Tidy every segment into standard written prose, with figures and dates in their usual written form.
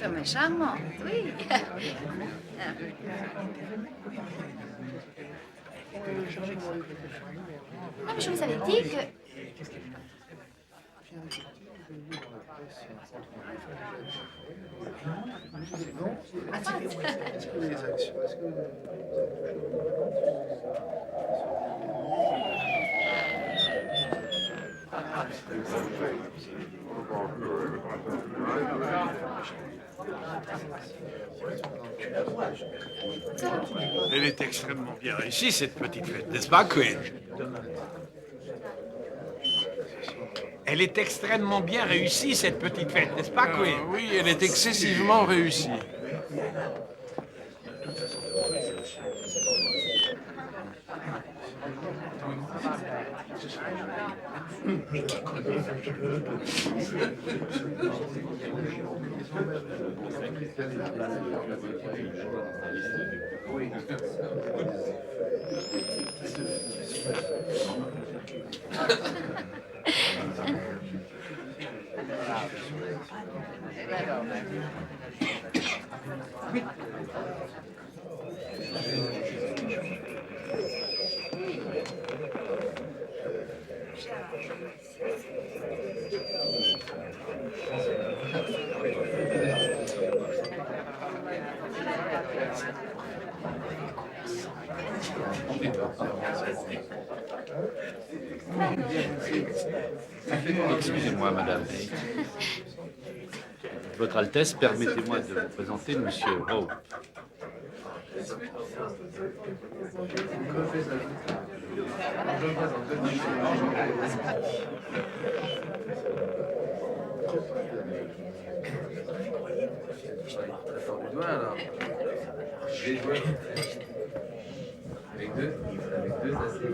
L'homme est charmant, oui. Non, mais je vous avais dit que... Elle est extrêmement bien réussie, cette petite fête, n'est-ce pas, Quinn? Elle est extrêmement bien réussie, cette petite fête, n'est-ce pas, Quinn? Oui, elle est excessivement réussie. Excusez-moi, madame. Votre Altesse, permettez-moi de vous présenter Monsieur Rowe. Avec deux assez.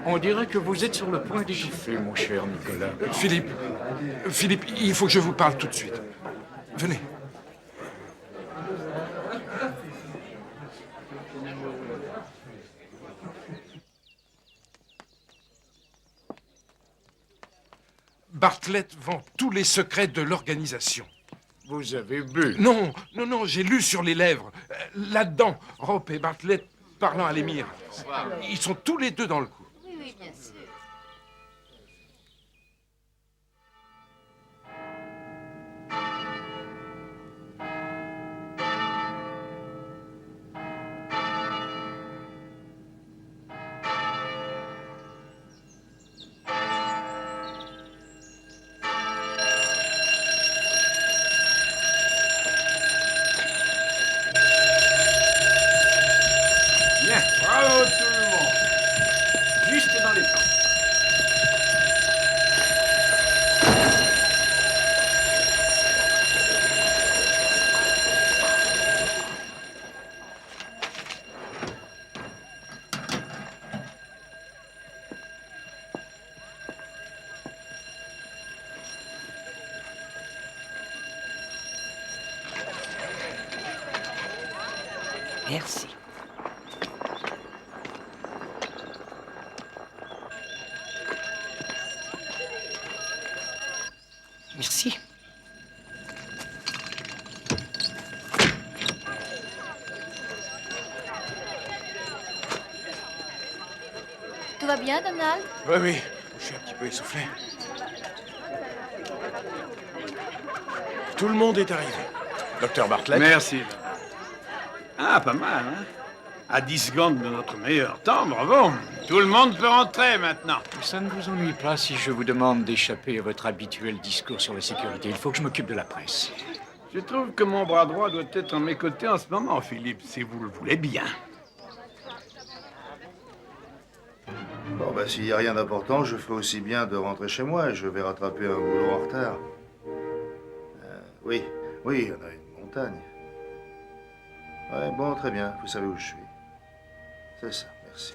On dirait que vous êtes sur le point d'égifler, mon cher Nicolas. Philippe, il faut que je vous parle tout de suite. Venez. Bartlett vend tous les secrets de l'organisation. Vous avez bu? Non, j'ai lu sur les lèvres. Là-dedans, Rope et Bartlett parlant à l'émir. Ils sont tous les deux dans le coup. Oui, bien sûr. Bien, bravo tout le monde. Juste dans les temps. Merci. Merci. Tout va bien, Donald? Oui, je suis un petit peu essoufflé. Tout le monde est arrivé. Docteur Bartlett. Merci. Ah, pas mal, hein? À 10 secondes de notre meilleur temps, bravo. Tout le monde peut rentrer maintenant. Ça ne vous ennuie pas si je vous demande d'échapper à votre habituel discours sur la sécurité? Il faut que je m'occupe de la presse. Je trouve que mon bras droit doit être à mes côtés en ce moment, Philippe, si vous le voulez bien. Bon, bah, s'il n'y a rien d'important, je ferai aussi bien de rentrer chez moi et je vais rattraper un boulot en retard. Oui, il y en a une montagne. Ouais, bon, très bien. Vous savez où je suis. C'est ça, merci.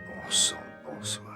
Bon sang, bonsoir.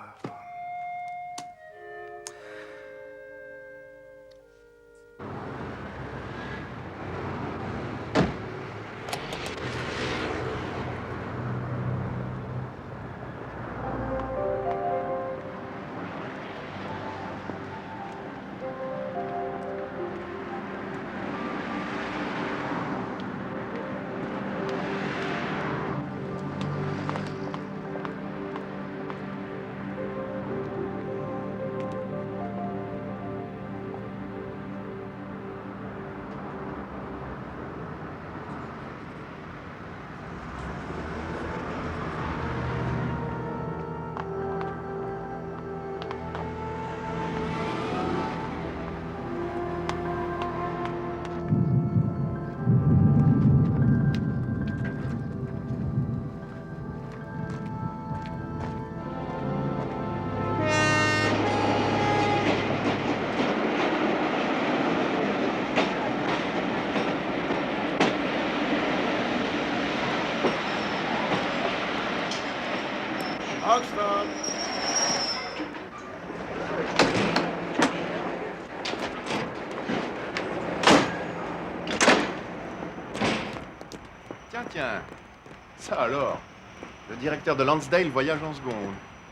Oxford. Tiens, ça alors. Le directeur de Lansdale voyage en seconde.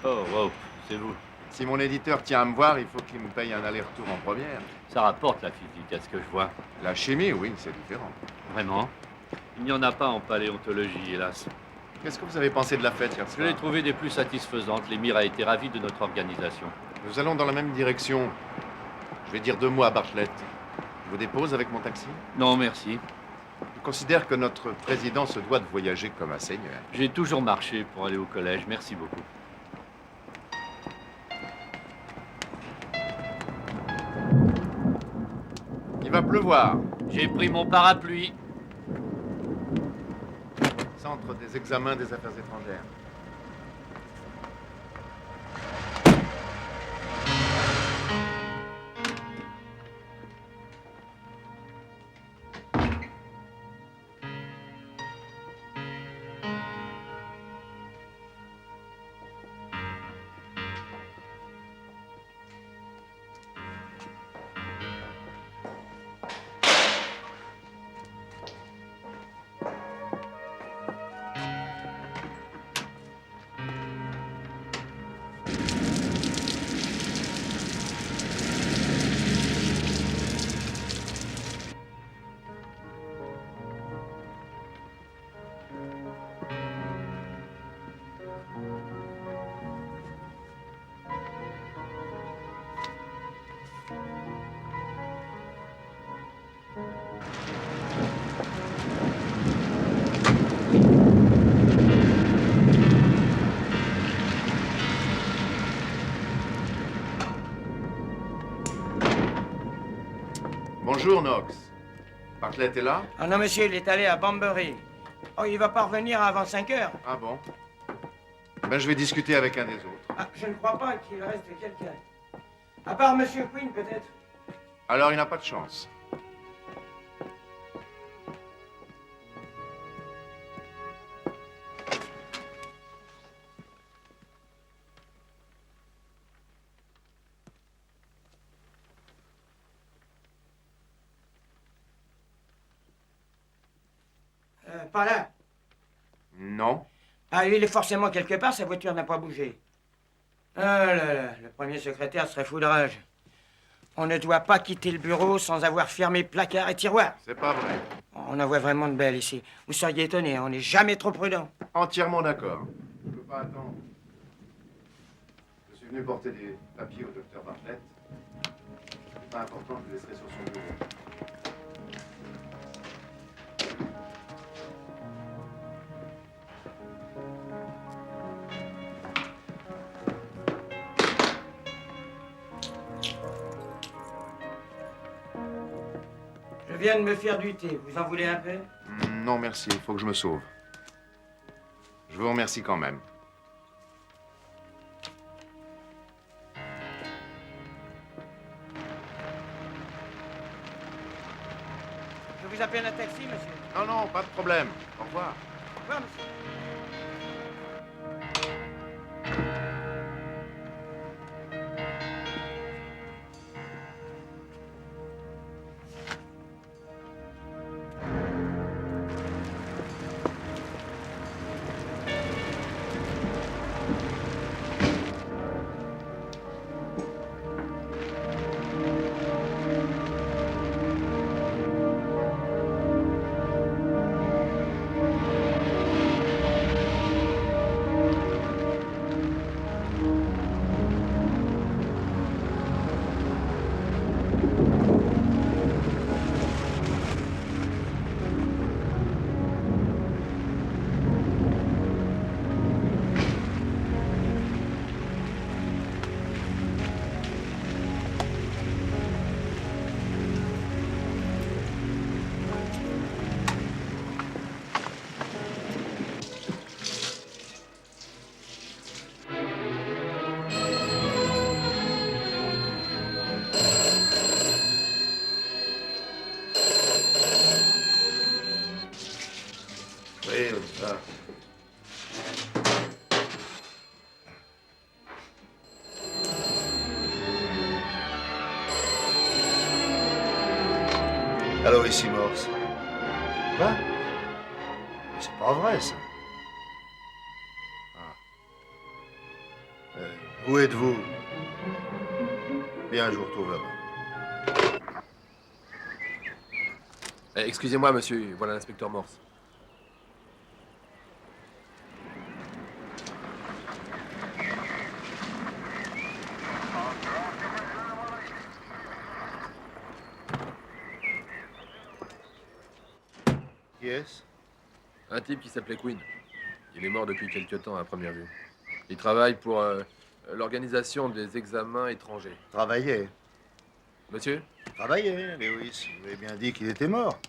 Oh, wow, c'est vous. Si mon éditeur tient à me voir, il faut qu'il me paye un aller-retour en première. Ça rapporte la physique, à ce que je vois. La chimie, oui, c'est différent. Vraiment? Il n'y en a pas en paléontologie, hélas. Qu'est-ce que vous avez pensé de la fête hier Je soir? l'ai trouvée des plus satisfaisantes. L'émir a été ravi de notre organisation. Nous allons dans la même direction. Je vais dire 2 mots à Bartlett. Je vous dépose avec mon taxi? Non, merci. Je considère que notre président se doit de voyager comme un seigneur. J'ai toujours marché pour aller au collège. Merci beaucoup. Il va pleuvoir. J'ai pris mon parapluie. Centre des examens des affaires étrangères. Bonjour, Knox. Bartlett est là? Ah non, monsieur, il est allé à Banbury. Oh, il va pas revenir avant 5 heures. Ah bon? Ben, je vais discuter avec un des autres. Ah, je ne crois pas qu'il reste quelqu'un. À part monsieur Quinn, peut-être. Alors, il n'a pas de chance. Pas là. Non. Ah, il est forcément quelque part, sa voiture n'a pas bougé. Ah là là, le premier secrétaire serait fou de rage. On ne doit pas quitter le bureau sans avoir fermé placard et tiroir. C'est pas vrai. On en voit vraiment de belles ici. Vous seriez étonné, on n'est jamais trop prudent. Entièrement d'accord. Je ne peux pas attendre. Je suis venu porter des papiers au docteur Bartlett. C'est pas important, je le laisserai sur son bureau. viens de me faire du thé. Vous en voulez un peu? Non, merci, il faut que je me sauve. Je vous remercie quand même. Je vous appelle un taxi, monsieur. Non, non, pas de problème. Au revoir. Au revoir, monsieur. Oui, ça. Allô, ici Morse. Quoi? Mais c'est pas vrai, ça. Ah. Où êtes-vous? Bien, je vous retrouve là-bas. Excusez-moi, monsieur, voilà l'inspecteur Morse. Qui est-ce? Un type qui s'appelait Quinn. Il est mort depuis quelque temps à première vue. Il travaille pour l'organisation des examens étrangers. Travaillait. Monsieur? Travaillait, Lewis. Vous avez bien dit qu'il était mort.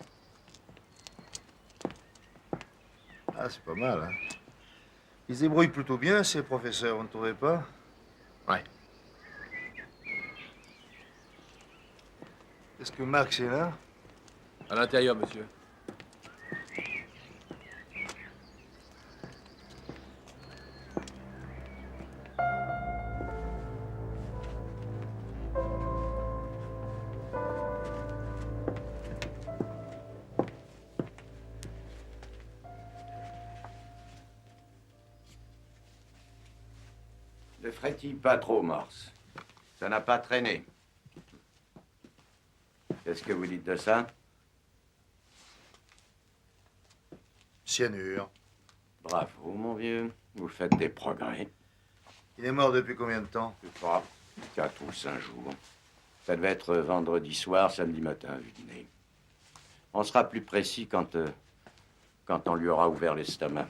Ah, c'est pas mal, hein. Ils se débrouillent plutôt bien, ces professeurs, vous ne trouvez pas? Ouais. Est-ce que Max est là? À l'intérieur, monsieur. Ne ferait-il pas trop, Morse? Ça n'a pas traîné. Qu'est-ce que vous dites de ça? Cyanure. Bravo, mon vieux. Vous faites des progrès. Il est mort depuis combien de temps? Je crois 4 ou 5 jours. Ça devait être vendredi soir, samedi matin, vu du nez. On sera plus précis quand on lui aura ouvert l'estomac.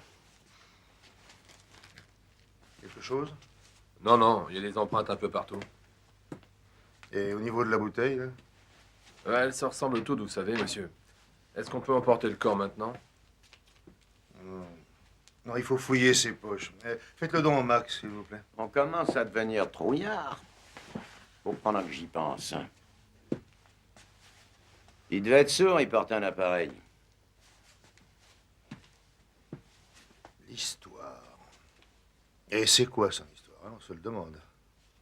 Quelque chose? Non, non, il y a des empreintes un peu partout. Et au niveau de la bouteille, là? Ouais, elles se ressemblent toutes, vous savez, monsieur. Est-ce qu'on peut emporter le corps maintenant? Non. Non, il faut fouiller ses poches. Faites-le don au Max, s'il vous plaît. On commence à devenir trouillard. Faut pendant que j'y pense. Hein. Il devait être sourd, il portait un appareil. L'histoire. Et c'est quoi son histoire, hein? On se le demande.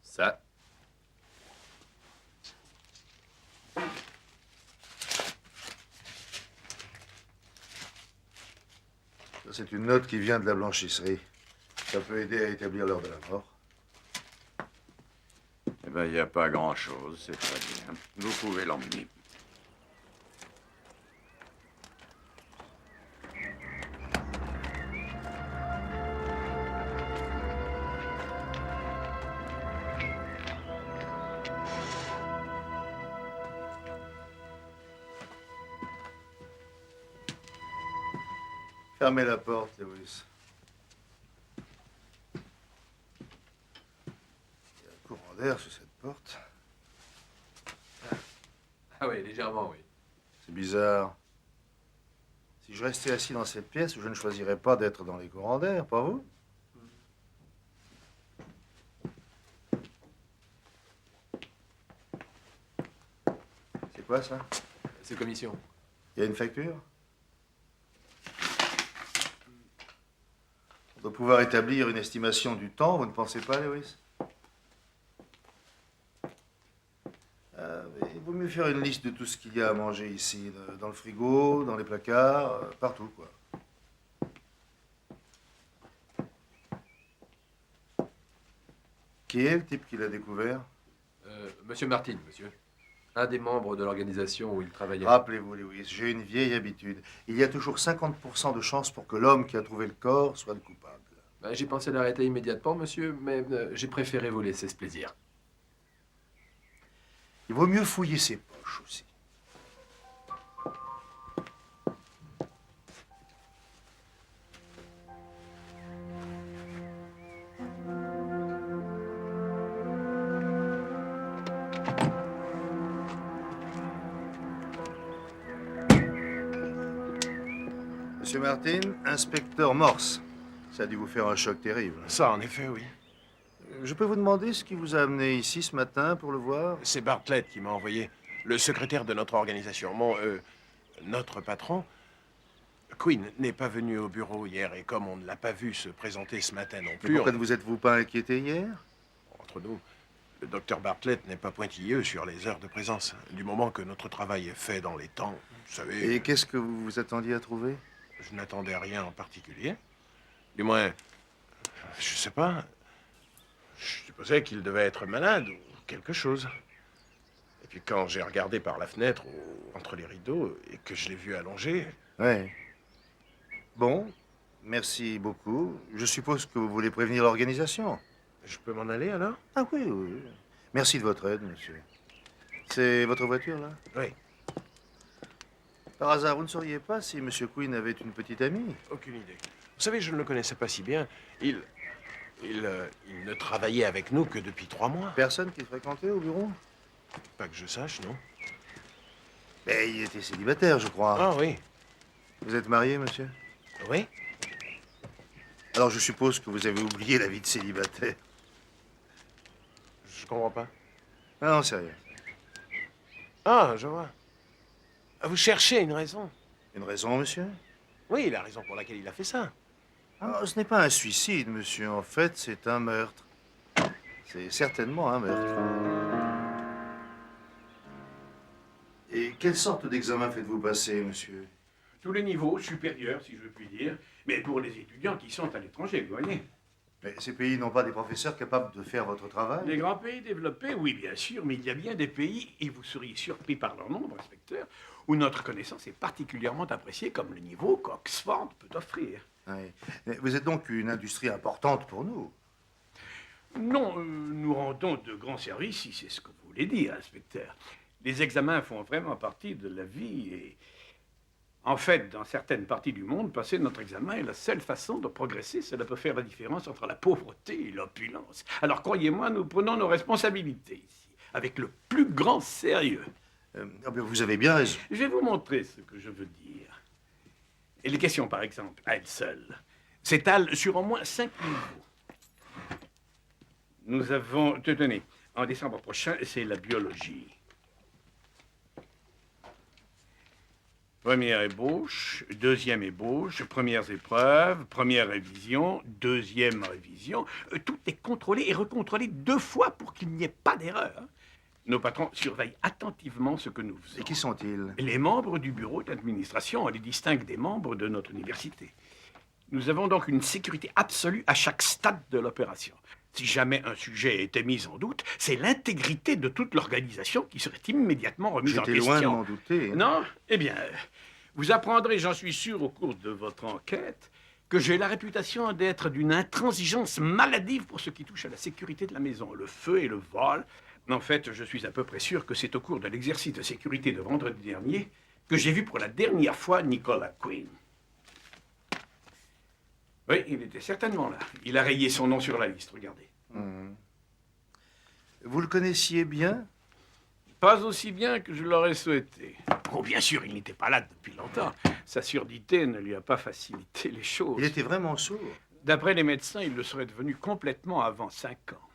Ça. Ça, c'est une note qui vient de la blanchisserie. Ça peut aider à établir l'heure de la mort. Eh ben, il n'y a pas grand-chose, c'est très bien. Vous pouvez l'emmener. Fermez la porte, Lewis. Il y a un courant d'air sous cette porte. Ah oui, légèrement, oui. C'est bizarre. Si je restais assis dans cette pièce, je ne choisirais pas d'être dans les courants d'air, pas vous? C'est quoi ça? C'est commission. Il y a une facture? On doit pouvoir établir une estimation du temps, vous ne pensez pas, Lewis? Il vaut mieux faire une liste de tout ce qu'il y a à manger ici, dans le frigo, dans les placards, partout, quoi. Qui est le type qui l'a découvert? Monsieur Martin, monsieur. Un des membres de l'organisation où il travaillait. Rappelez-vous, Lewis, j'ai une vieille habitude. Il y a toujours 50% de chances pour que l'homme qui a trouvé le corps soit le coupable. Ben, j'ai pensé l'arrêter immédiatement, monsieur, mais j'ai préféré vous laisser ce plaisir. Il vaut mieux fouiller ses poches aussi. Monsieur Martin, inspecteur Morse. Ça a dû vous faire un choc terrible. Ça, en effet, oui. Je peux vous demander ce qui vous a amené ici ce matin pour le voir? C'est Bartlett qui m'a envoyé, le secrétaire de notre organisation. Notre patron, Quinn, n'est pas venu au bureau hier, et comme on ne l'a pas vu se présenter ce matin non Mais plus... pourquoi ne vous êtes-vous pas inquiété hier? Entre nous, le docteur Bartlett n'est pas pointilleux sur les heures de présence. Du moment que notre travail est fait dans les temps, vous savez... Et qu'est-ce que vous vous attendiez à trouver? Je n'attendais rien en particulier. Du moins, je sais pas. Je supposais qu'il devait être malade ou quelque chose. Et puis quand j'ai regardé par la fenêtre, entre les rideaux, et que je l'ai vu allongé... Ouais. Bon, merci beaucoup. Je suppose que vous voulez prévenir l'organisation. Je peux m'en aller, alors? Ah oui, oui. Merci de votre aide, monsieur. C'est votre voiture, là? Oui. Par hasard, vous ne sauriez pas si monsieur Quinn avait une petite amie? Aucune idée. Vous savez, je ne le connaissais pas si bien. Il ne travaillait avec nous que depuis 3 mois. Personne qui fréquentait au bureau? Pas que je sache, non. Mais il était célibataire, je crois. Ah oui. Vous êtes marié, monsieur? Oui. Alors je suppose que vous avez oublié la vie de célibataire. Je comprends pas. Ah non, c'est rien. Ah, je vois. Vous cherchez une raison. Une raison, monsieur? Oui, la raison pour laquelle il a fait ça. Ah, ce n'est pas un suicide, monsieur. En fait, c'est un meurtre. C'est certainement un meurtre. Et quelle sorte d'examen faites-vous passer, monsieur? Tous les niveaux supérieurs, si je puis dire, mais pour les étudiants qui sont à l'étranger, vous voyez. Mais ces pays n'ont pas des professeurs capables de faire votre travail? Les grands pays développés, oui, bien sûr, mais il y a bien des pays, et vous seriez surpris par leur nombre, inspecteur, où notre connaissance est particulièrement appréciée, comme le niveau qu'Oxford peut offrir. Oui. Mais vous êtes donc une industrie importante pour nous. Non, nous rendons de grands services, si c'est ce que vous voulez dire, inspecteur. Les examens font vraiment partie de la vie et... En fait, dans certaines parties du monde, passer notre examen est la seule façon de progresser. Cela peut faire la différence entre la pauvreté et l'opulence. Alors, croyez-moi, nous prenons nos responsabilités ici, avec le plus grand sérieux. Vous avez bien raison. Je vais vous montrer ce que je veux dire. Et les questions, par exemple, à elles seules, s'étalent sur au moins 5 niveaux. Nous avons... Tenez, en décembre prochain, c'est la biologie. Première ébauche, deuxième ébauche, premières épreuves, première révision, deuxième révision. Tout est contrôlé et recontrôlé 2 fois pour qu'il n'y ait pas d'erreur. Nos patrons surveillent attentivement ce que nous faisons. Et qui sont-ils? Les membres du bureau d'administration, on les distingue des membres de notre université. Nous avons donc une sécurité absolue à chaque stade de l'opération. Si jamais un sujet était mis en doute, c'est l'intégrité de toute l'organisation qui serait immédiatement remise en question. J'étais loin de m'en douter. Non? Eh bien, vous apprendrez, j'en suis sûr, au cours de votre enquête, que j'ai la réputation d'être d'une intransigeance maladive pour ce qui touche à la sécurité de la maison, le feu et le vol. En fait, je suis à peu près sûr que c'est au cours de l'exercice de sécurité de vendredi dernier que j'ai vu pour la dernière fois Nicolas Quinn. Oui, il était certainement là. Il a rayé son nom sur la liste, regardez. Vous le connaissiez bien? Pas aussi bien que je l'aurais souhaité. Oh, bien sûr, il n'était pas là depuis longtemps. Sa surdité ne lui a pas facilité les choses. Il était vraiment sourd. D'après les médecins, il le serait devenu complètement avant 5 ans.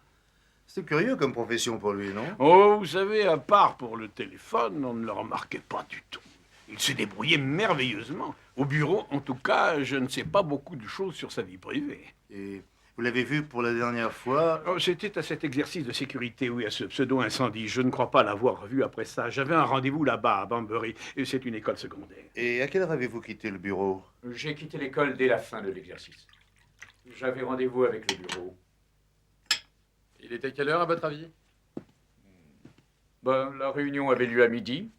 C'est curieux comme profession pour lui, non? Oh, vous savez, à part pour le téléphone, on ne le remarquait pas du tout. Il se débrouillait merveilleusement. Au bureau, en tout cas, je ne sais pas beaucoup de choses sur sa vie privée. Et vous l'avez vu pour la dernière fois? Oh, c'était à cet exercice de sécurité, oui, à ce pseudo-incendie. Je ne crois pas l'avoir revu après ça. J'avais un rendez-vous là-bas, à Banbury, et c'est une école secondaire. Et à quelle heure avez-vous quitté le bureau? J'ai quitté l'école dès la fin de l'exercice. J'avais rendez-vous avec le bureau. Il était quelle heure, à votre avis? Ben, la réunion avait lieu à midi.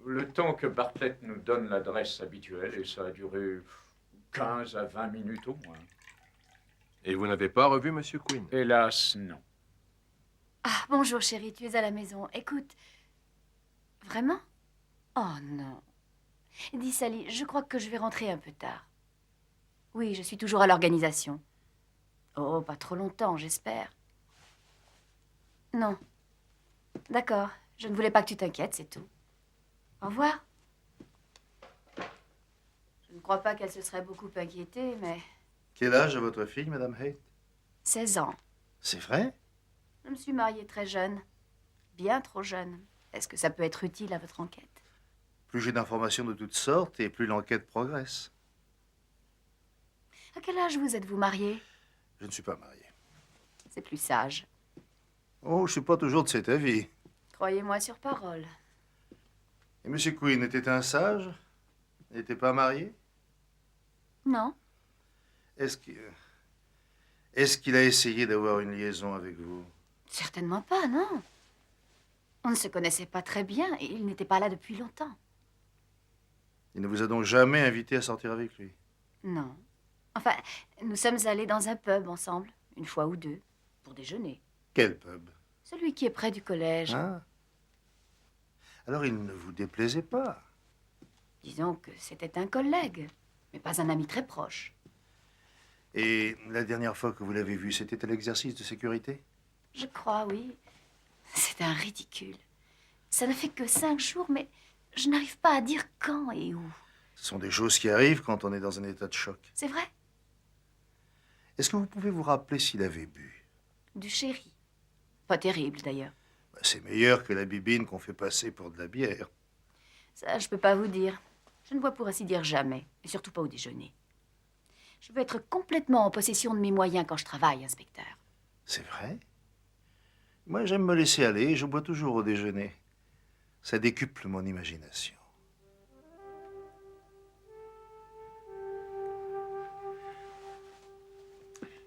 Le temps que Bartlett nous donne l'adresse habituelle, et ça a duré 15 à 20 minutes au moins. Et vous n'avez pas revu Monsieur Quinn? Hélas, non. Ah, bonjour chérie, tu es à la maison. Écoute, vraiment? Oh non. Dis Sally, je crois que je vais rentrer un peu tard. Oui, je suis toujours à l'organisation. Oh, pas trop longtemps, j'espère. Non. D'accord, je ne voulais pas que tu t'inquiètes, c'est tout. Au revoir. Je ne crois pas qu'elle se serait beaucoup inquiétée, mais... Quel âge a votre fille, Madame Haight? 16 ans. C'est vrai? Je me suis mariée très jeune. Bien trop jeune. Est-ce que ça peut être utile à votre enquête? Plus j'ai d'informations de toutes sortes et plus l'enquête progresse. À quel âge vous êtes-vous mariée? Je ne suis pas marié. C'est plus sage. Oh, je suis pas toujours de cet avis. Croyez-moi sur parole. Et Monsieur Quinn était un sage? Il n'était pas marié? Non. Est-ce qu'il a essayé d'avoir une liaison avec vous? Certainement pas, non. On ne se connaissait pas très bien et il n'était pas là depuis longtemps. Il ne vous a donc jamais invité à sortir avec lui? Non. Enfin, nous sommes allés dans un pub ensemble, une fois ou deux, pour déjeuner. Quel pub? Celui qui est près du collège. Ah. Alors il ne vous déplaisait pas? Disons que c'était un collègue, mais pas un ami très proche. Et la dernière fois que vous l'avez vu, c'était à l'exercice de sécurité? Je crois, oui. C'est un ridicule. Ça ne fait que 5 jours, mais je n'arrive pas à dire quand et où. Ce sont des choses qui arrivent quand on est dans un état de choc. C'est vrai? Est-ce que vous pouvez vous rappeler s'il avait bu? Du sherry. Pas terrible, d'ailleurs. C'est meilleur que la bibine qu'on fait passer pour de la bière. Ça, je peux pas vous dire. Je ne bois pour ainsi dire jamais, et surtout pas au déjeuner. Je veux être complètement en possession de mes moyens quand je travaille, inspecteur. C'est vrai? Moi, j'aime me laisser aller, je bois toujours au déjeuner. Ça décuple mon imagination.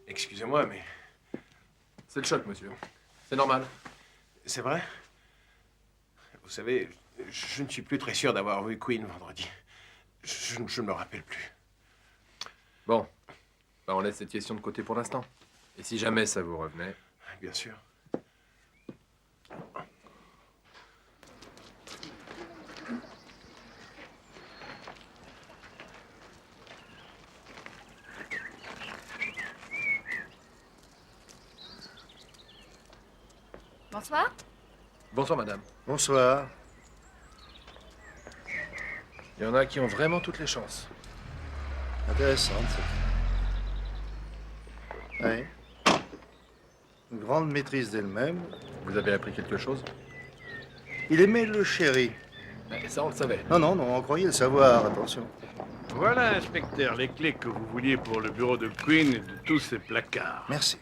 Excusez-moi, mais C'est le choc, monsieur. C'est normal. c'est vrai? Vous savez, je ne suis plus très sûr d'avoir vu Quinn vendredi. Je ne me rappelle plus. Bon. Ben, on laisse cette question de côté pour l'instant. Et si jamais ça vous revenait... Bien sûr. Bonsoir. Bonsoir, madame. Bonsoir. Il y en a qui ont vraiment toutes les chances. Intéressante, cette... Oui. Une grande maîtrise d'elle-même. Vous avez appris quelque chose? Il aimait le sherry. Et ça, on le savait. Non, non, non, on croyait le savoir, attention. Voilà, inspecteur, les clés que vous vouliez pour le bureau de Quinn et de tous ces placards. Merci.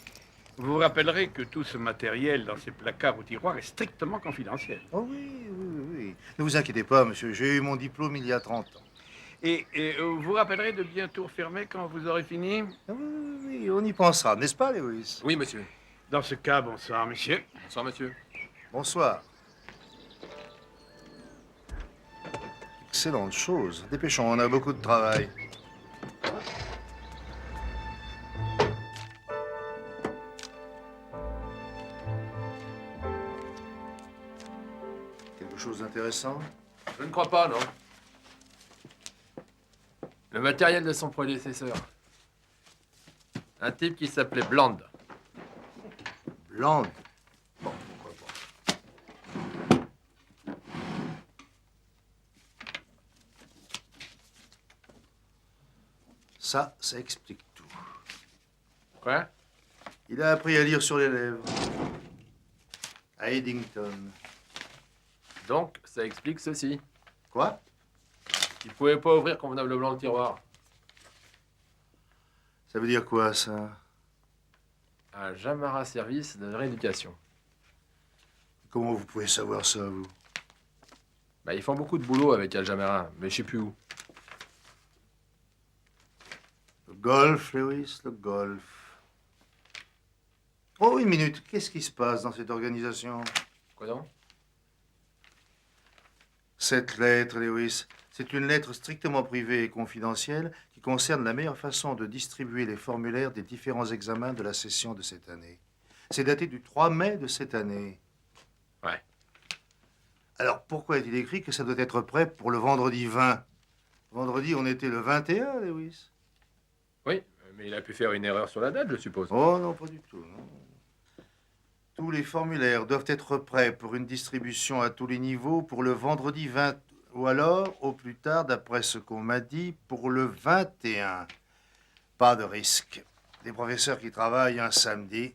Vous vous rappellerez que tout ce matériel dans ces placards ou tiroirs est strictement confidentiel. Oh oui, oui, oui. Ne vous inquiétez pas, monsieur, j'ai eu mon diplôme il y a 30 ans. Et vous vous rappellerez de bien tout refermer quand vous aurez fini? Ah oui, oui, oui, on y pensera, n'est-ce pas, Lewis? Oui, monsieur. Dans ce cas, bonsoir, monsieur. Bonsoir, monsieur. Bonsoir. Excellente chose. Dépêchons, on a beaucoup de travail. Quelque chose d'intéressant? Je ne crois pas, non. Le matériel de son prédécesseur. Un type qui s'appelait Bland. Bland. Bon, pourquoi pas. Ça explique tout. Quoi? Il a appris à lire sur les lèvres. À Eddington. Donc, ça explique ceci. Quoi? Il pouvait pas ouvrir convenablement le tiroir. Ça veut dire quoi, ça? Un Jamara service de rééducation. Comment vous pouvez savoir ça, vous? Bah, ils font beaucoup de boulot avec Al Jamara, mais je sais plus où. Le golf, Lewis, le golf. Oh, une minute. Qu'est-ce qui se passe dans cette organisation? Quoi donc? Cette lettre, Lewis, c'est une lettre strictement privée et confidentielle qui concerne la meilleure façon de distribuer les formulaires des différents examens de la session de cette année. C'est daté du 3 mai de cette année. Ouais. Alors, pourquoi est-il écrit que ça doit être prêt pour le vendredi 20? Vendredi, on était le 21, Lewis. Oui, mais il a pu faire une erreur sur la date, je suppose. Oh non, pas du tout. Non. Tous les formulaires doivent être prêts pour une distribution à tous les niveaux pour le vendredi 20, ou alors, au plus tard, d'après ce qu'on m'a dit, pour le 21. Pas de risque. Des professeurs qui travaillent un samedi.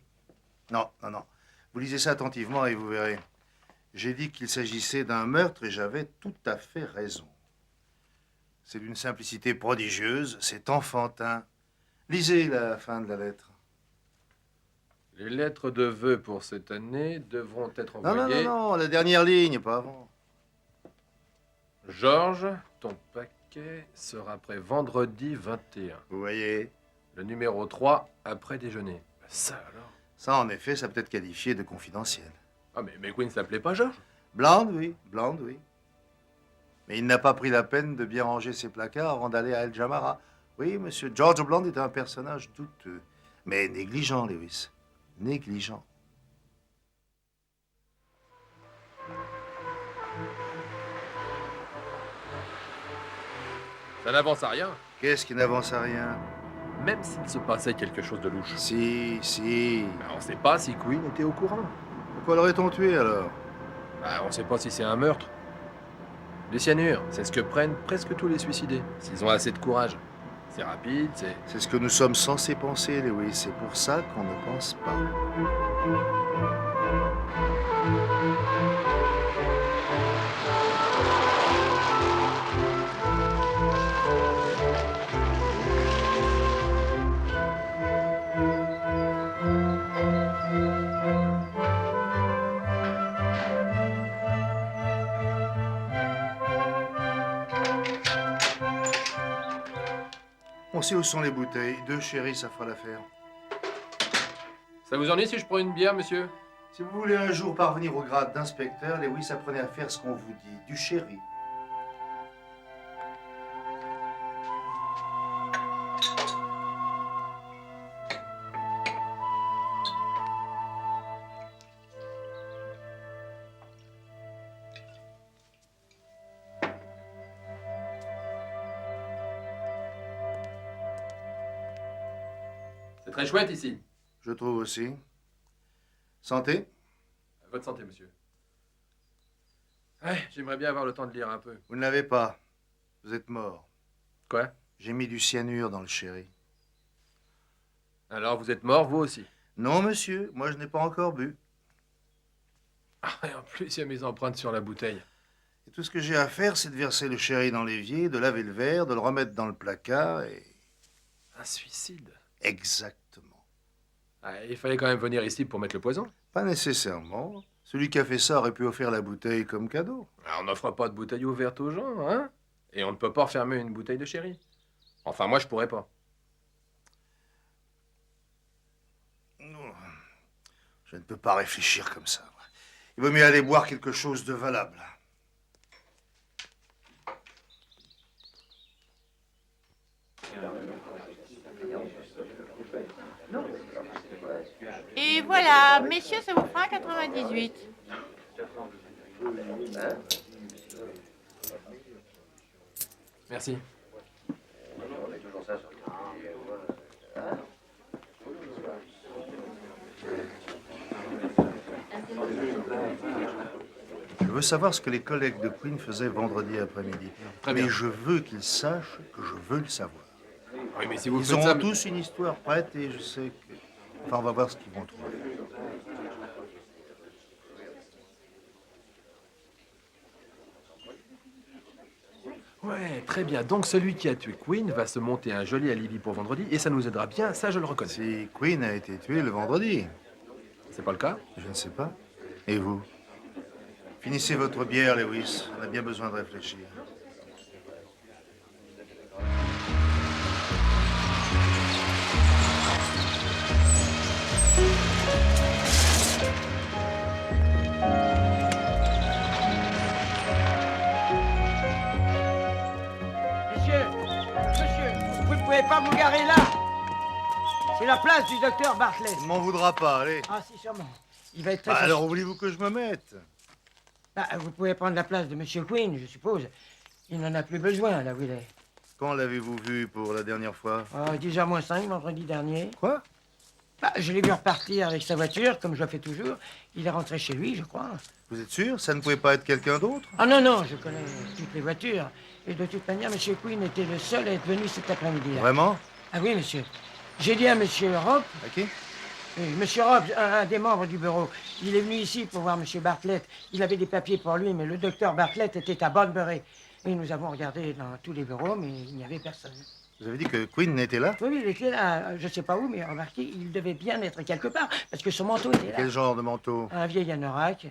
Non, non, non. Vous lisez ça attentivement et vous verrez. J'ai dit qu'il s'agissait d'un meurtre et j'avais tout à fait raison. C'est d'une simplicité prodigieuse, c'est enfantin. Lisez la fin de la lettre. Les lettres de vœux pour cette année devront être Non, non, envoyées... non, non, la dernière ligne, pas avant. Georges, ton paquet sera prêt vendredi 21. Vous voyez? Le numéro 3, après déjeuner. Ça alors? Ça, en effet, ça peut être qualifié de confidentiel. Ah, mais McQueen s'appelait pas Georges? Blonde, oui, Blonde, oui. Mais il n'a pas pris la peine de bien ranger ses placards avant d'aller à El Jamara. Oui, monsieur, George Blonde est un personnage douteux, mais négligent, Lewis. Négligent. Ça n'avance à rien. Qu'est-ce qui n'avance à rien? Même s'il se passait quelque chose de louche. Si, si. Ben, on sait pas si Queen était au courant. Pourquoi l'aurait-on tué, alors? Ben, on sait pas si c'est un meurtre. Les cyanures, c'est ce que prennent presque tous les suicidés, s'ils ont assez de courage. C'est rapide, c'est... C'est ce que nous sommes censés penser, Lewis. C'est pour ça qu'on ne pense pas. On sait où sont les bouteilles. 2 sherry, ça fera l'affaire. Ça vous ennuie si je prends une bière, monsieur? Si vous voulez un jour parvenir au grade d'inspecteur, Lewis, apprenez à faire ce qu'on vous dit. Du sherry. C'est très chouette ici. Je trouve aussi. Santé? Votre santé, monsieur. Ouais, j'aimerais bien avoir le temps de lire un peu. Vous ne l'avez pas. Vous êtes mort. Quoi? J'ai mis du cyanure dans le sherry. Alors, vous êtes mort, vous aussi? Non, monsieur. Moi, je n'ai pas encore bu. Ah, et en plus, il y a mes empreintes sur la bouteille. Et tout ce que j'ai à faire, c'est de verser le sherry dans l'évier, de laver le verre, de le remettre dans le placard et... Un suicide? Exactement. Ah, il fallait quand même venir ici pour mettre le poison. Pas nécessairement. Celui qui a fait ça aurait pu offrir la bouteille comme cadeau. Ah, on n'offre pas de bouteille ouverte aux gens, hein? Et on ne peut pas refermer une bouteille de sherry. Enfin, moi, je pourrais pas. Non. Je ne peux pas réfléchir comme ça. Il vaut mieux aller boire quelque chose de valable. Et voilà, messieurs, ça vous fera 98. Merci. Je veux savoir ce que les collègues de Queen faisaient vendredi après-midi. Très bien. Mais je veux qu'ils sachent que je veux le savoir. Oui, mais si vous Ils faites auront ça... tous une histoire prête et je sais que... Enfin, on va voir ce qu'ils vont trouver. Ouais, très bien. Donc celui qui a tué Queen va se monter un joli alibi pour vendredi et ça nous aidera bien, ça je le reconnais. Si Queen a été tué le vendredi. C'est pas le cas? Je ne sais pas. Et vous? Finissez votre bière, Lewis. On a bien besoin de réfléchir. Monsieur, vous ne pouvez pas vous garer là. C'est la place du docteur Bartlett. Il ne m'en voudra pas, allez. Ah, si, sûrement. Il va être très... Alors, où voulez-vous que je me mette? Bah, vous pouvez prendre la place de Monsieur Queen, je suppose. Il n'en a plus besoin, là où il est. Quand l'avez-vous vu pour la dernière fois? 10h moins 5, vendredi dernier. Quoi? Bah, je l'ai vu repartir avec sa voiture, comme je le fais toujours. Il est rentré chez lui, je crois. Vous êtes sûr? Ça ne pouvait pas être quelqu'un d'autre? Ah non, non, je connais toutes les voitures. Et de toute manière, Monsieur Queen était le seul à être venu cet après-midi. Vraiment? Ah oui, monsieur. J'ai dit à Monsieur Robb... À qui? Oui, Monsieur Robb, un des membres du bureau. Il est venu ici pour voir Monsieur Bartlett. Il avait des papiers pour lui, mais le docteur Bartlett était à Bunbury. Et nous avons regardé dans tous les bureaux, mais il n'y avait personne. Vous avez dit que Queen était là? Oui, il était là. Je ne sais pas où, mais remarquez, il devait bien être quelque part, parce que son manteau était là. Quel genre de manteau? Un vieil anorak.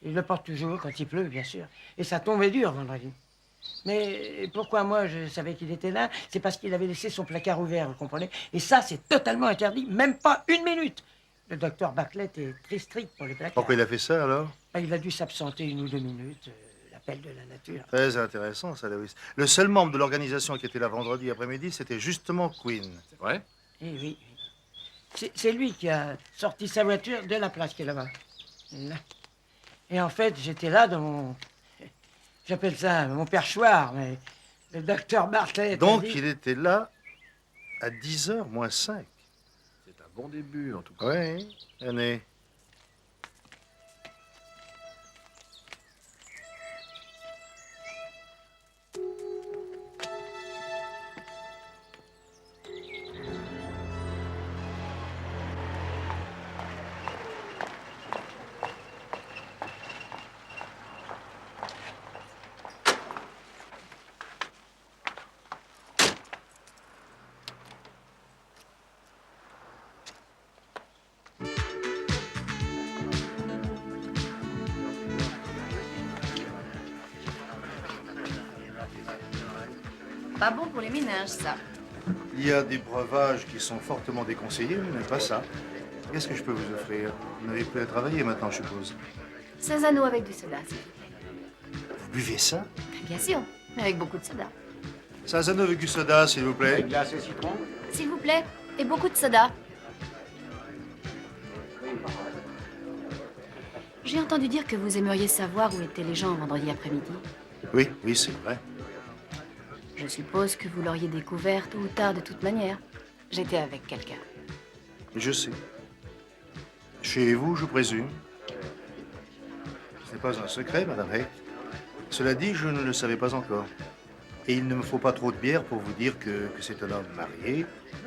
Il le porte toujours quand il pleut, bien sûr. Et ça tombait dur vendredi. Mais pourquoi moi je savais qu'il était là? C'est parce qu'il avait laissé son placard ouvert, vous comprenez? Et ça, c'est totalement interdit, même pas une minute. Le docteur Bartlett est très strict pour les placards. Pourquoi il a fait ça, alors? Il a dû s'absenter 1 ou 2 minutes. L'appel de la nature. Très intéressant, ça, Lewis. Le seul membre de l'organisation qui était là vendredi après-midi, c'était justement Queen. C'est vrai? Eh oui. C'est lui qui a sorti sa voiture de la place qui est là-bas. Là. Et en fait, j'étais là dans mon... J'appelle ça mon perchoir, mais le docteur Bartlett... Donc, a dit... il était là à 10h moins 5. C'est un bon début, en tout cas. Oui, tenez. Pas bon pour les méninges, ça. Il y a des breuvages qui sont fortement déconseillés, mais pas ça. Qu'est-ce que je peux vous offrir? Vous n'avez plus à travailler maintenant, je suppose. 16 anneaux avec du soda, s'il vous plaît. Vous buvez ça? Bien sûr, mais avec beaucoup de soda. 16 anneaux avec du soda, s'il vous plaît. Glace et citron? S'il vous plaît, et beaucoup de soda. J'ai entendu dire que vous aimeriez savoir où étaient les gens vendredi après-midi. Oui, oui, c'est vrai. Je suppose que vous l'auriez découvert tôt ou tard de toute manière. J'étais avec quelqu'un. Je sais. Chez vous, je présume. Ce n'est pas un secret, Madame Hecht. Cela dit, je ne le savais pas encore. Et il ne me faut pas trop de bière pour vous dire que c'est un homme marié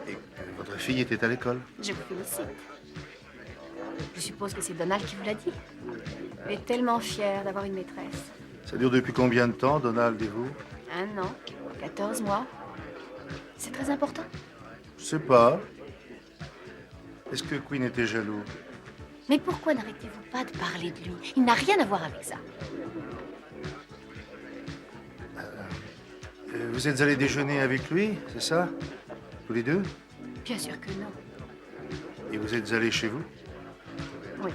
et que votre fille était à l'école. Je vous félicite. Je suppose que c'est Donald qui vous l'a dit. Il est tellement fier d'avoir une maîtresse. Ça dure depuis combien de temps, Donald et vous? 1 an, 14 mois. C'est très important. Je sais pas. Est-ce que Queen était jaloux? Mais pourquoi n'arrêtez-vous pas de parler de lui? Il n'a rien à voir avec ça. Vous êtes allé déjeuner avec lui, c'est ça? Tous les deux? Bien sûr que non. Et vous êtes allé chez vous? Oui.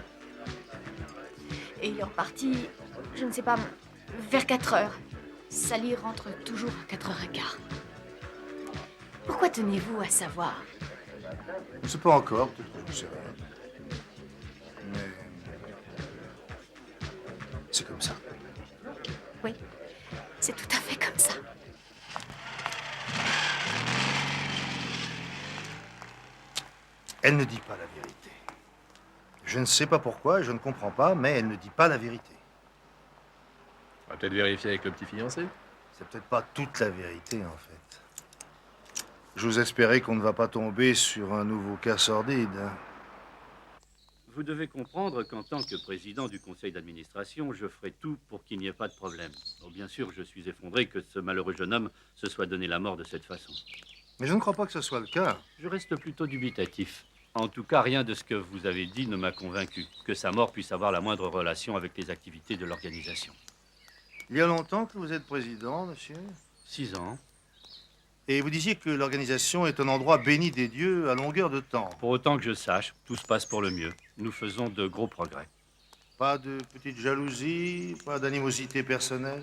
Et il est reparti, je ne sais pas, vers 4 heures. Sally rentre toujours à 4h15. Pourquoi tenez-vous à savoir? Je ne sais pas encore, peut-être que je ne sais rien. Mais c'est comme ça. Oui, c'est tout à fait comme ça. Elle ne dit pas la vérité. Je ne sais pas pourquoi et je ne comprends pas, mais elle ne dit pas la vérité. On va peut-être vérifier avec le petit fiancé. C'est peut-être pas toute la vérité, en fait. J'ose espérer qu'on ne va pas tomber sur un nouveau cas sordide. Hein. Vous devez comprendre qu'en tant que président du conseil d'administration, je ferai tout pour qu'il n'y ait pas de problème. Bon, bien sûr, je suis effondré que ce malheureux jeune homme se soit donné la mort de cette façon. Mais je ne crois pas que ce soit le cas. Je reste plutôt dubitatif. En tout cas, rien de ce que vous avez dit ne m'a convaincu. Que sa mort puisse avoir la moindre relation avec les activités de l'organisation. Il y a longtemps que vous êtes président, monsieur? 6 ans. Et vous disiez que l'organisation est un endroit béni des dieux à longueur de temps. Pour autant que je sache, tout se passe pour le mieux. Nous faisons de gros progrès. Pas de petite jalousie, pas d'animosité personnelle?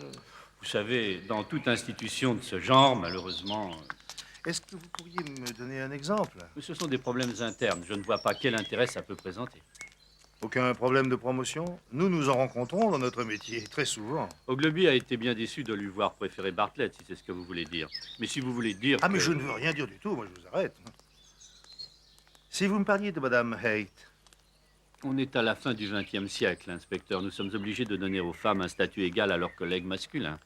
Vous savez, dans toute institution de ce genre, malheureusement... Est-ce que vous pourriez me donner un exemple? Ce sont des problèmes internes. Je ne vois pas quel intérêt ça peut présenter. Aucun problème de promotion? Nous nous en rencontrons dans notre métier, très souvent. Ogilvy a été bien déçu de lui voir préférer Bartlett, si c'est ce que vous voulez dire. Mais si vous voulez dire Ah, mais je ne veux rien dire du tout, moi je vous arrête. Si vous me parliez de Madame Haight... On est à la fin du XXe siècle, inspecteur. Nous sommes obligés de donner aux femmes un statut égal à leurs collègues masculins.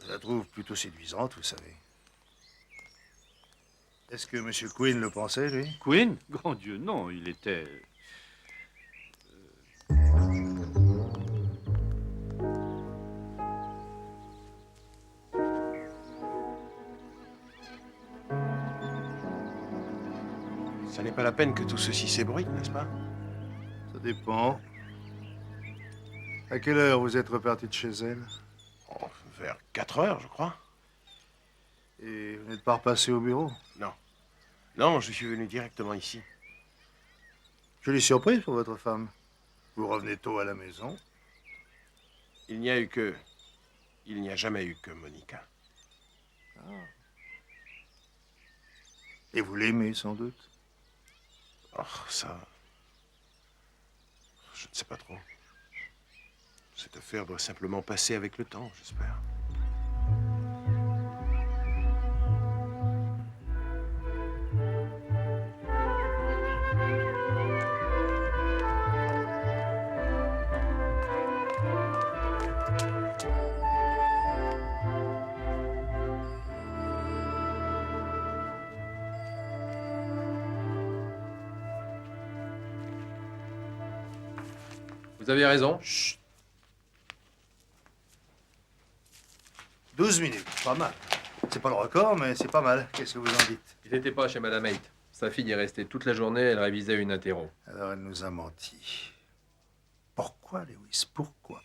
Je la trouve plutôt séduisante, vous savez. Est-ce que M. Quinn le pensait, lui? Quinn? Grand Dieu, non, il était... Ça n'est pas la peine que tout ceci s'ébruite, n'est-ce pas? Ça dépend. À quelle heure vous êtes reparti de chez elle? Oh, vers 4 heures, je crois. Et vous n'êtes pas repassé au bureau? Non. Non, je suis venu directement ici. Je l'ai surprise pour votre femme. Vous revenez tôt à la maison. Il n'y a jamais eu que Monica. Ah. Et vous l'aimez, sans doute? Oh, ça... Je ne sais pas trop. Cette affaire doit simplement passer avec le temps, j'espère. Vous avez raison. Chut. 12 minutes, pas mal. C'est pas le record, mais c'est pas mal. Qu'est-ce que vous en dites? Il n'était pas chez Madame Haight. Sa fille est restée toute la journée, elle révisait une interro. Alors elle nous a menti. Pourquoi, Lewis? Pourquoi?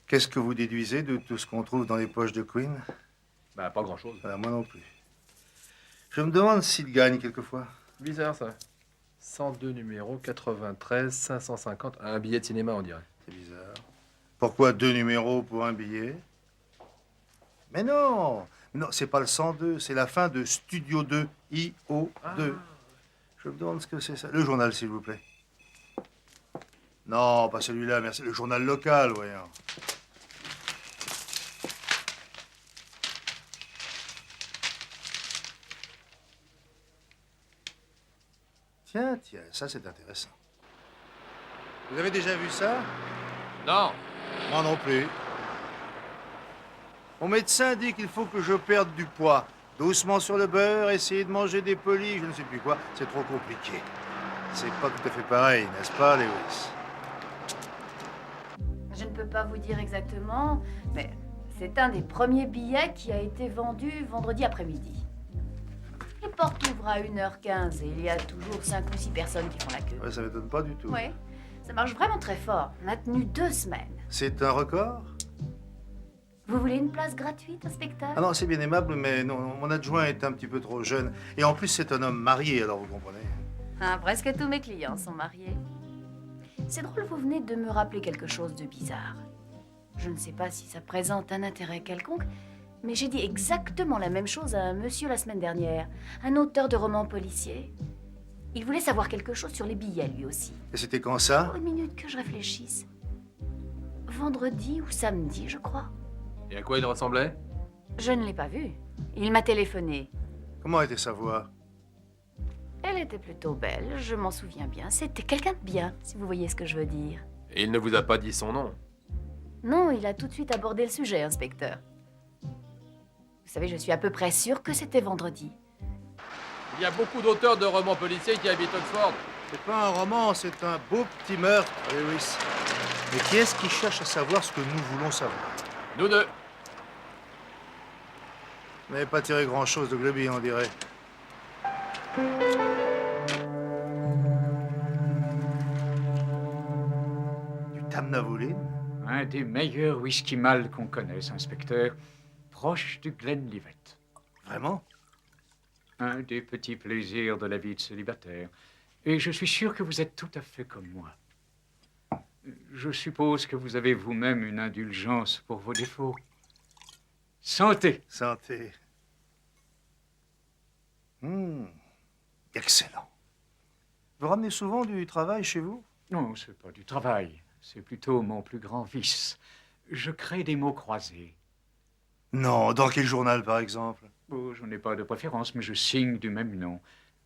Qu'est-ce que vous déduisez de tout ce qu'on trouve dans les poches de Quinn? Bah, pas grand-chose. Moi non plus. Je me demande s'il gagne quelquefois. Bizarre, ça. 102 numéros, 93, 550. Un billet de cinéma, on dirait. C'est bizarre. Pourquoi 2 numéros pour un billet? Mais non! Non, c'est pas le 102, c'est la fin de Studio 2, IO2. Ah. Je me demande ce que c'est ça. Le journal, s'il vous plaît. Non, pas celui-là, merci. Le journal local, voyons. Tiens, tiens, ça c'est intéressant. Vous avez déjà vu ça? Non. Moi non plus. Mon médecin dit qu'il faut que je perde du poids. Doucement sur le beurre, essayer de manger des polis, je ne sais plus quoi. C'est trop compliqué. C'est pas tout à fait pareil, n'est-ce pas, Lewis? Je ne peux pas vous dire exactement, mais c'est un des premiers billets qui a été vendu vendredi après-midi. Les portes ouvrent à 1h15 et il y a toujours 5 ou 6 personnes qui font la queue. Ouais, ça m'étonne pas du tout. Oui, ça marche vraiment très fort. On a tenu 2 semaines. C'est un record? Vous voulez une place gratuite au spectacle? Ah non, c'est bien aimable, mais non, mon adjoint est un petit peu trop jeune. Et en plus, c'est un homme marié, alors vous comprenez. Ah, presque tous mes clients sont mariés. C'est drôle, vous venez de me rappeler quelque chose de bizarre. Je ne sais pas si ça présente un intérêt quelconque, mais j'ai dit exactement la même chose à un monsieur la semaine dernière, un auteur de romans policiers. Il voulait savoir quelque chose sur les billets, lui aussi. Et c'était quand ça? Oh, une minute que je réfléchisse. Vendredi ou samedi, je crois. Et à quoi il ressemblait? Je ne l'ai pas vu. Il m'a téléphoné. Comment était sa voix? Elle était plutôt belle, je m'en souviens bien. C'était quelqu'un de bien, si vous voyez ce que je veux dire. Et il ne vous a pas dit son nom? Non, il a tout de suite abordé le sujet, inspecteur. Vous savez, je suis à peu près sûre que c'était vendredi. Il y a beaucoup d'auteurs de romans policiers qui habitent Oxford. C'est pas un roman, c'est un beau petit meurtre, Lewis. Mais qui est-ce qui cherche à savoir ce que nous voulons savoir? Nous deux. Vous n'avez pas tiré grand-chose de Gleby, on dirait. Du Tamnavoline? Un des meilleurs whisky mâles qu'on connaisse, inspecteur. Proche du Glenlivet. Vraiment? Un des petits plaisirs de la vie de célibataire. Et je suis sûr que vous êtes tout à fait comme moi. Je suppose que vous avez vous-même une indulgence pour vos défauts. Santé. Santé. Excellent. Vous ramenez souvent du travail chez vous? Non, c'est pas du travail. C'est plutôt mon plus grand vice. Je crée des mots croisés. Non, dans quel journal, par exemple? Oh, je n'ai pas de préférence, mais je signe du même nom.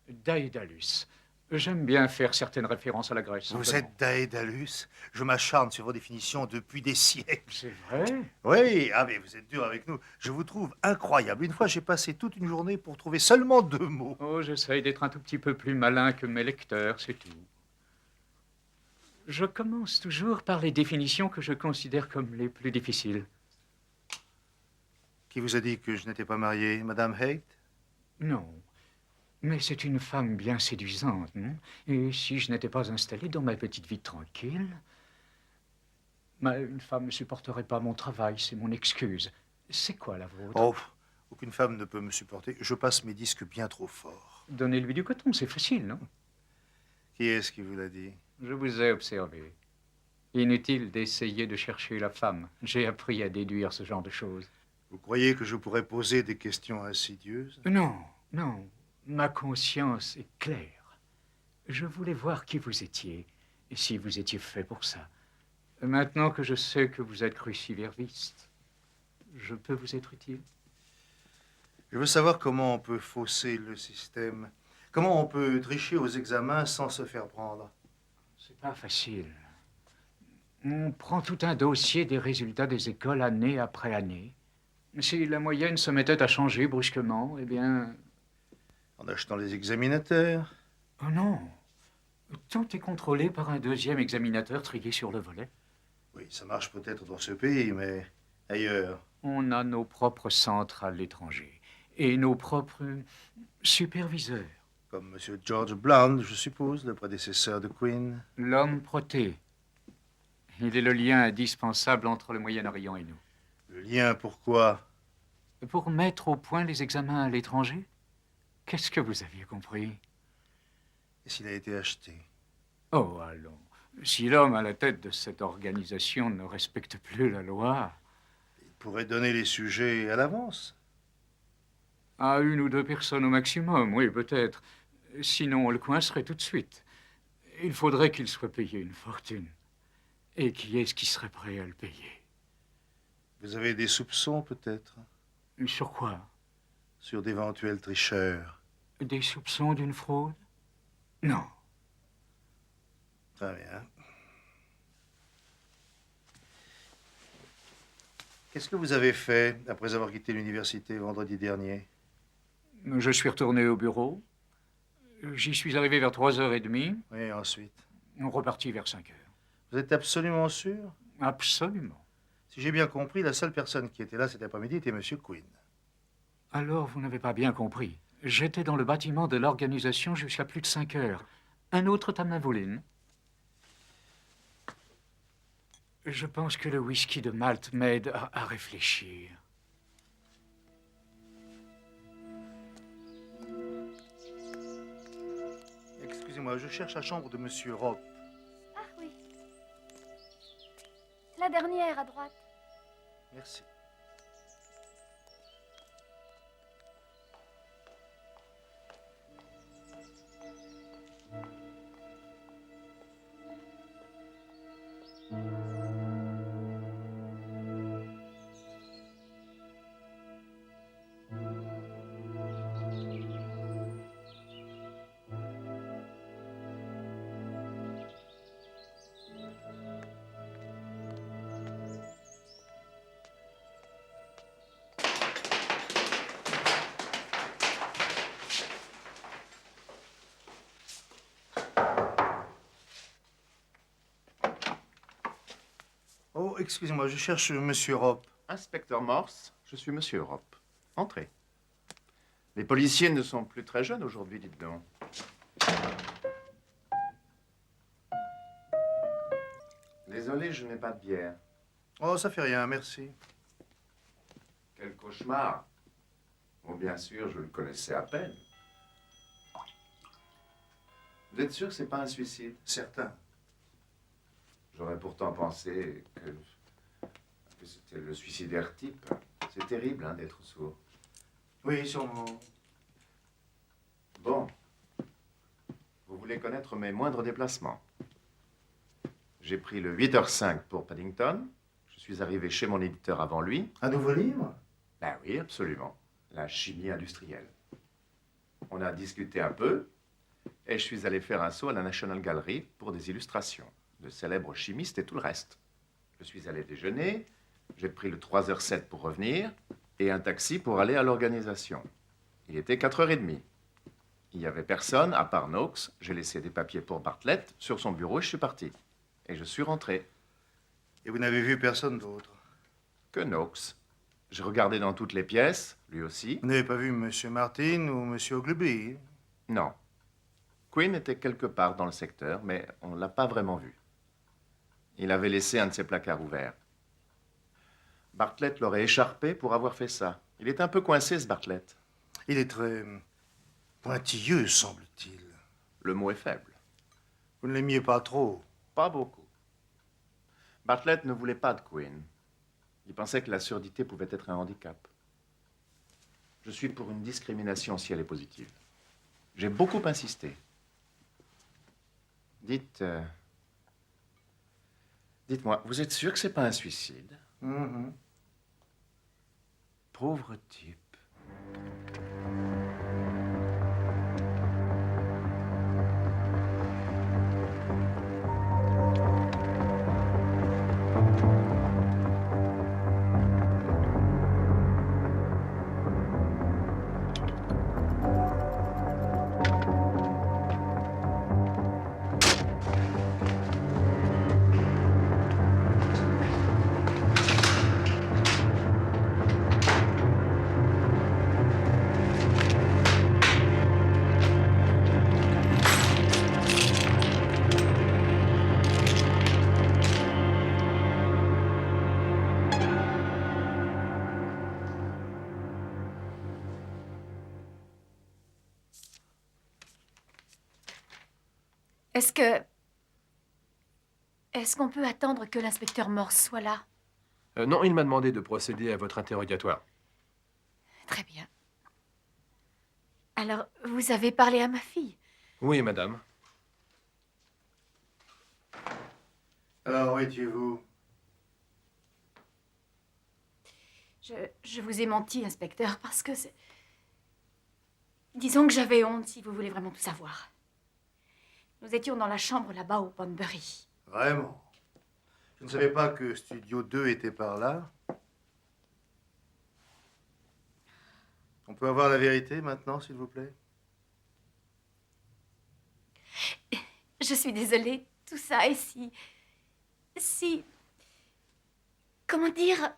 Daedalus. J'aime bien faire certaines références à la Grèce. Vous êtes Daedalus? Je m'acharne sur vos définitions depuis des siècles. C'est vrai? Oui, ah mais vous êtes dur avec nous. Je vous trouve incroyable. Une fois, j'ai passé toute une journée pour trouver seulement 2 mots. Oh, j'essaye d'être un tout petit peu plus malin que mes lecteurs, c'est tout. Je commence toujours par les définitions que je considère comme les plus difficiles. Qui vous a dit que je n'étais pas marié, Madame Haight? Non. Mais c'est une femme bien séduisante, non? Et si je n'étais pas installé dans ma petite vie tranquille... une femme ne supporterait pas mon travail, c'est mon excuse. C'est quoi la vôtre? Oh, aucune femme ne peut me supporter. Je passe mes disques bien trop fort. Donnez-lui du coton, c'est facile, non? Qui est-ce qui vous l'a dit? Je vous ai observé. Inutile d'essayer de chercher la femme. J'ai appris à déduire ce genre de choses. Vous croyez que je pourrais poser des questions insidieuses? Non, non. Ma conscience est claire. Je voulais voir qui vous étiez, et si vous étiez fait pour ça. Maintenant que je sais que vous êtes cruciverbiste, je peux vous être utile? Je veux savoir comment on peut fausser le système. Comment on peut tricher aux examens sans se faire prendre? C'est pas facile. On prend tout un dossier des résultats des écoles année après année. Si la moyenne se mettait à changer brusquement, eh bien... En achetant les examinateurs? Oh non. Tout est contrôlé par un deuxième examinateur trié sur le volet. Oui, ça marche peut-être dans ce pays, mais ailleurs. On a nos propres centres à l'étranger et nos propres superviseurs. Comme M. George Blount, je suppose, le prédécesseur de Queen. L'homme protée. Il est le lien indispensable entre le Moyen-Orient et nous. Le lien, pourquoi? Pour mettre au point les examens à l'étranger? Qu'est-ce que vous aviez compris? Et s'il a été acheté? Oh, allons. Si l'homme à la tête de cette organisation ne respecte plus la loi... Il pourrait donner les sujets à l'avance. À 1 ou 2 personnes au maximum, oui, peut-être. Sinon, on le coincerait tout de suite. Il faudrait qu'il soit payé une fortune. Et qui est-ce qui serait prêt à le payer? Vous avez des soupçons, peut-être? Sur quoi? Sur d'éventuels tricheurs. Des soupçons d'une fraude? Non. Très bien. Qu'est-ce que vous avez fait après avoir quitté l'université vendredi dernier? Je suis retourné au bureau. J'y suis arrivé vers 3h30. Oui, ensuite? On repartit vers 5h. Vous êtes absolument sûr? Absolument. Si j'ai bien compris, la seule personne qui était là cet après-midi était M. Quinn. Alors, vous n'avez pas bien compris. J'étais dans le bâtiment de l'organisation jusqu'à plus de 5h. Un autre Tamnavoline. Je pense que le whisky de Malte m'aide à réfléchir. Excusez-moi, je cherche la chambre de M. Rock. Ah oui. La dernière à droite. Merci. excusez-moi, je cherche Monsieur Ropp. Inspecteur Morse, je suis Monsieur Ropp. Entrez. Les policiers ne sont plus très jeunes aujourd'hui, dites donc. Désolé, je n'ai pas de bière. Oh, ça fait rien, merci. Quel cauchemar. Bon, bien sûr, je le connaissais à peine. Vous êtes sûr que c'est pas un suicide? Certain. J'aurais pourtant pensé que c'était le suicidaire type. C'est terrible, hein, d'être sourd. Oui, sûrement. Bon. Vous voulez connaître mes moindres déplacements? J'ai pris le 8h05 pour Paddington. Je suis arrivé chez mon éditeur avant lui. Un nouveau livre? Ben oui, absolument. La chimie industrielle. On a discuté un peu et je suis allé faire un saut à la National Gallery pour des illustrations de célèbres chimistes et tout le reste. Je suis allé déjeuner, j'ai pris le 3h07 pour revenir et un taxi pour aller à l'organisation. Il était 4h30. Il n'y avait personne à part Knox. J'ai laissé des papiers pour Bartlett sur son bureau et je suis parti. Et je suis rentré. Et vous n'avez vu personne d'autre? Que Knox. J'ai regardé dans toutes les pièces, lui aussi. Vous n'avez pas vu Monsieur Martin ou Monsieur Ogilvy? Non. Quinn était quelque part dans le secteur, mais on ne l'a pas vraiment vu. Il avait laissé un de ses placards ouverts. Bartlett l'aurait écharpé pour avoir fait ça. Il est un peu coincé, ce Bartlett. Il est très pointilleux, semble-t-il. Le mot est faible. Vous ne l'aimiez pas trop? Pas beaucoup. Bartlett ne voulait pas de Quinn. Il pensait que la surdité pouvait être un handicap. Je suis pour une discrimination si elle est positive. J'ai beaucoup insisté. Dites-moi, vous êtes sûr que c'est pas un suicide? Pauvre type. Est-ce qu'on peut attendre que l'inspecteur Morse soit là? Non, il m'a demandé de procéder à votre interrogatoire. Très bien. Alors, vous avez parlé à ma fille? Oui, madame. Alors, où étiez-vous? Je vous ai menti, inspecteur, parce que c'est... Disons que j'avais honte, si vous voulez vraiment tout savoir. Nous étions dans la chambre là-bas au Bunbury. Vraiment? Je ne savais pas que Studio 2 était par là. On peut avoir la vérité maintenant, s'il vous plaît? Je suis désolée, tout ça est si... Comment dire?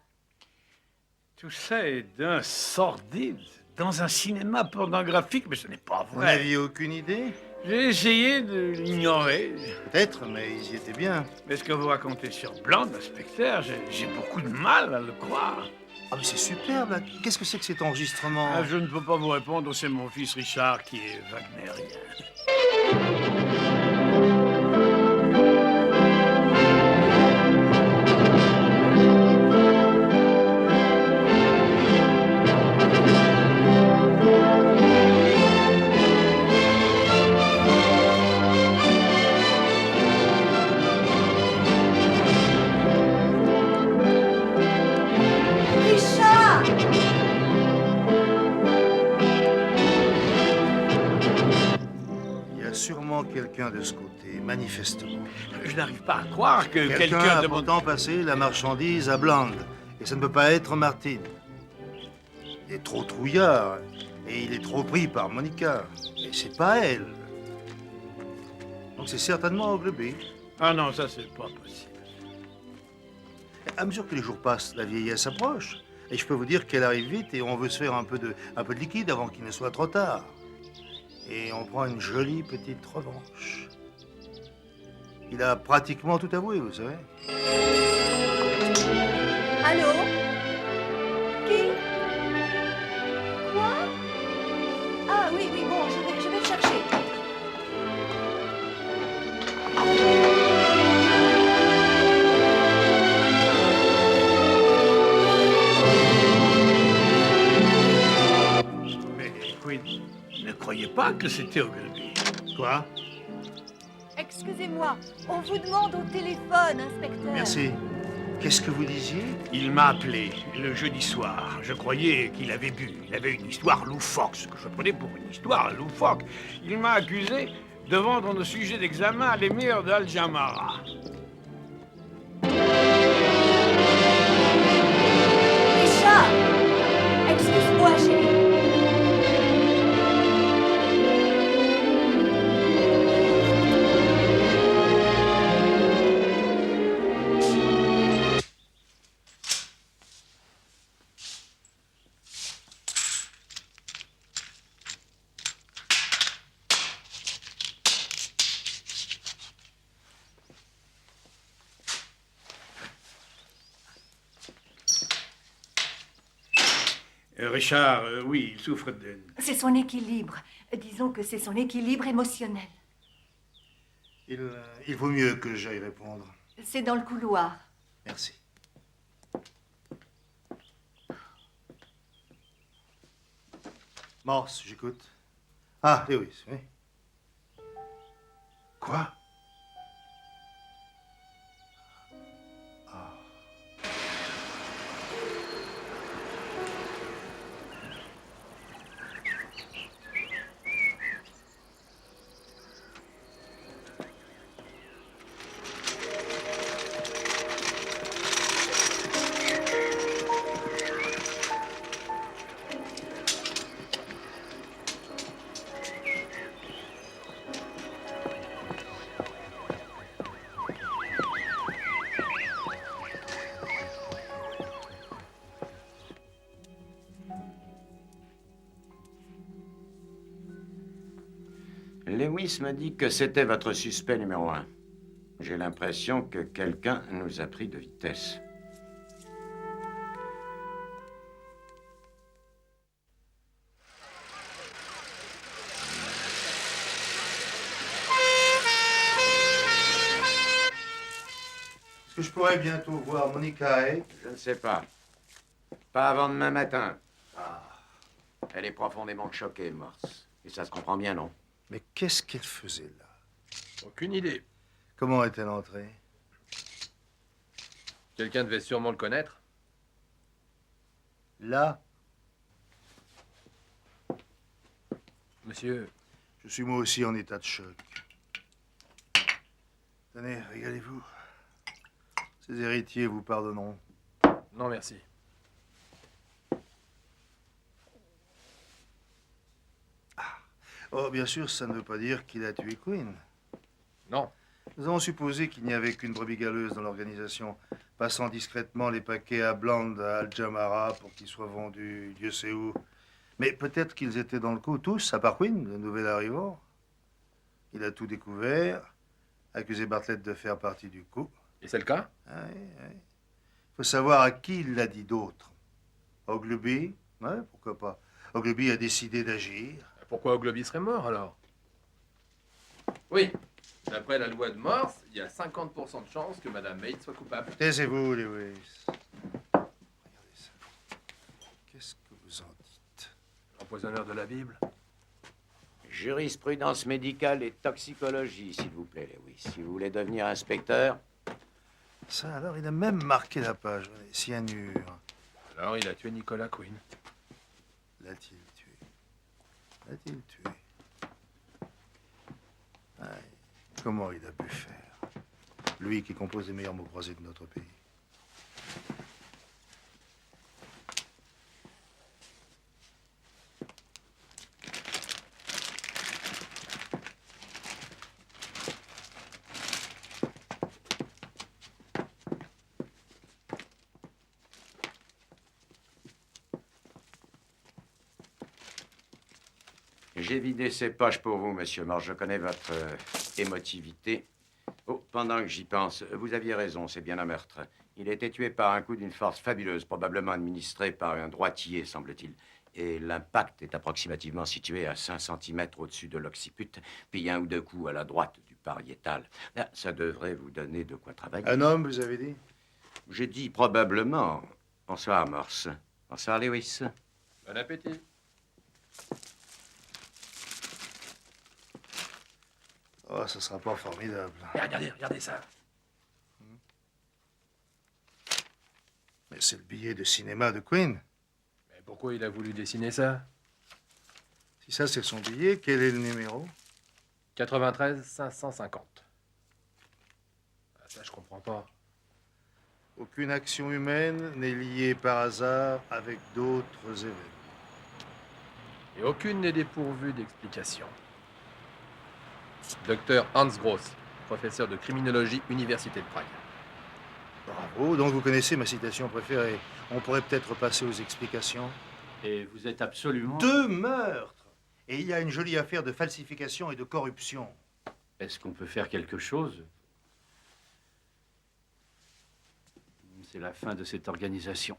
Tout ça est d'un sordide, dans un cinéma pornographique, mais ce n'est pas Vous vrai. n'aviez aucune idée? J'ai essayé de l'ignorer. Peut-être, mais ils y étaient bien. Mais ce que vous racontez sur Bland, inspecteur, j'ai beaucoup de mal à le croire. Ah, mais c'est superbe, là. Qu'est-ce que c'est que cet enregistrement? Ah, je ne peux pas vous répondre, c'est mon fils Richard qui est wagnerien. Il y a sûrement quelqu'un de ce côté, manifestement. Je n'arrive pas à croire que Quelqu'un quelqu'un a de mon... pourtant passé la marchandise à Bland. Et ça ne peut pas être Martin. Il est trop trouillard. Et il est trop pris par Monica. Et c'est pas elle. Donc c'est certainement Ogilvy. Ah non, ça c'est pas possible. à mesure que les jours passent, la vieillesse approche. Et je peux vous dire qu'elle arrive vite et on veut se faire un peu de liquide avant qu'il ne soit trop tard. Et on prend une jolie petite revanche. Il a pratiquement tout avoué, vous savez. Allô? Qui? Quoi? Ah oui, oui, bon, je vais le chercher. Mais Quinn, ne croyez pas que c'était Ogilvy. Quoi? Excusez-moi, on vous demande au téléphone, inspecteur. Merci. Qu'est-ce que vous disiez? Il m'a appelé le jeudi soir. Je croyais qu'il avait bu. Il avait une histoire loufoque, ce que je prenais pour une histoire loufoque. Il m'a accusé de vendre nos sujets d'examen à l'émir d'Al-Jamara. Richard! Excuse-moi, chérie. Richard, oui, il souffre de... C'est son équilibre. Disons que c'est son équilibre émotionnel. Il vaut mieux que j'aille répondre. C'est dans le couloir. Merci. Morse, j'écoute. Ah, Lewis, oui. Quoi? Lewis m'a dit que c'était votre suspect numéro 1. J'ai l'impression que quelqu'un nous a pris de vitesse. Est-ce que je pourrais bientôt voir Monica Hay? Je ne sais pas. Pas avant demain matin. Elle est profondément choquée, Morse. Et ça se comprend bien, non? Mais qu'est-ce qu'elle faisait là? Aucune idée. Comment est-elle entrée? Quelqu'un devait sûrement le connaître. Là? Monsieur, Je suis moi aussi en état de choc. Tenez, régalez-vous. Ces héritiers vous pardonneront. non merci. Oh, bien sûr, ça ne veut pas dire qu'il a tué Quinn. Non. Nous avons supposé qu'il n'y avait qu'une brebis galeuse dans l'organisation, passant discrètement les paquets à Bland à Al-Jamara pour qu'ils soient vendus Dieu sait où. Mais peut-être qu'ils étaient dans le coup tous, à part Quinn, le nouvel arrivant. Il a tout découvert, accusé Bartlett de faire partie du coup. Et c'est le cas? Oui, oui. Il faut savoir à qui il l'a dit d'autre. Ogilvy? Ouais, pourquoi pas. Ogilvy a décidé d'agir. Pourquoi Ogilvy serait mort, alors? Oui. D'après la loi de Morse, il y a 50% de chances que Madame Maid soit coupable. Taisez-vous, Lewis. Regardez ça. Qu'est-ce que vous en dites? Empoisonneur de la Bible. Jurisprudence médicale et toxicologie, s'il vous plaît, Lewis. Si vous voulez devenir inspecteur... Ça, alors, il a même marqué la page. Cyanure. Alors, il a tué Nicolas Quinn. L'a-t-il tué? L'a-t-il tué? Aïe. Comment il a pu faire? Lui qui compose les meilleurs mots croisés de notre pays. J'ai vidé ses poches pour vous, monsieur Morse. Je connais votre émotivité. Oh, pendant que j'y pense, vous aviez raison, c'est bien un meurtre. Il a été tué par un coup d'une force fabuleuse, probablement administré par un droitier, semble-t-il. Et l'impact est approximativement situé à 5 cm au-dessus de l'occiput, puis un ou deux coups à la droite du pariétal. Là, ça devrait vous donner de quoi travailler. Un homme, vous avez dit? J'ai dit probablement. Bonsoir, Morse. Bonsoir, Lewis. Bon appétit. Oh, ça sera pas formidable. Mais regardez ça. Mais c'est le billet de cinéma de Queen. Mais pourquoi il a voulu dessiner ça? Si ça, c'est son billet, quel est le numéro? 93 550. Ah, ça, je comprends pas. Aucune action humaine n'est liée par hasard avec d'autres événements. Et aucune n'est dépourvue d'explication. Docteur Hans Gross, professeur de criminologie, Université de Prague. Bravo, donc vous connaissez ma citation préférée. On pourrait peut-être passer aux explications. Et vous êtes absolument... 2 meurtres! Et il y a une jolie affaire de falsification et de corruption. Est-ce qu'on peut faire quelque chose? C'est la fin de cette organisation.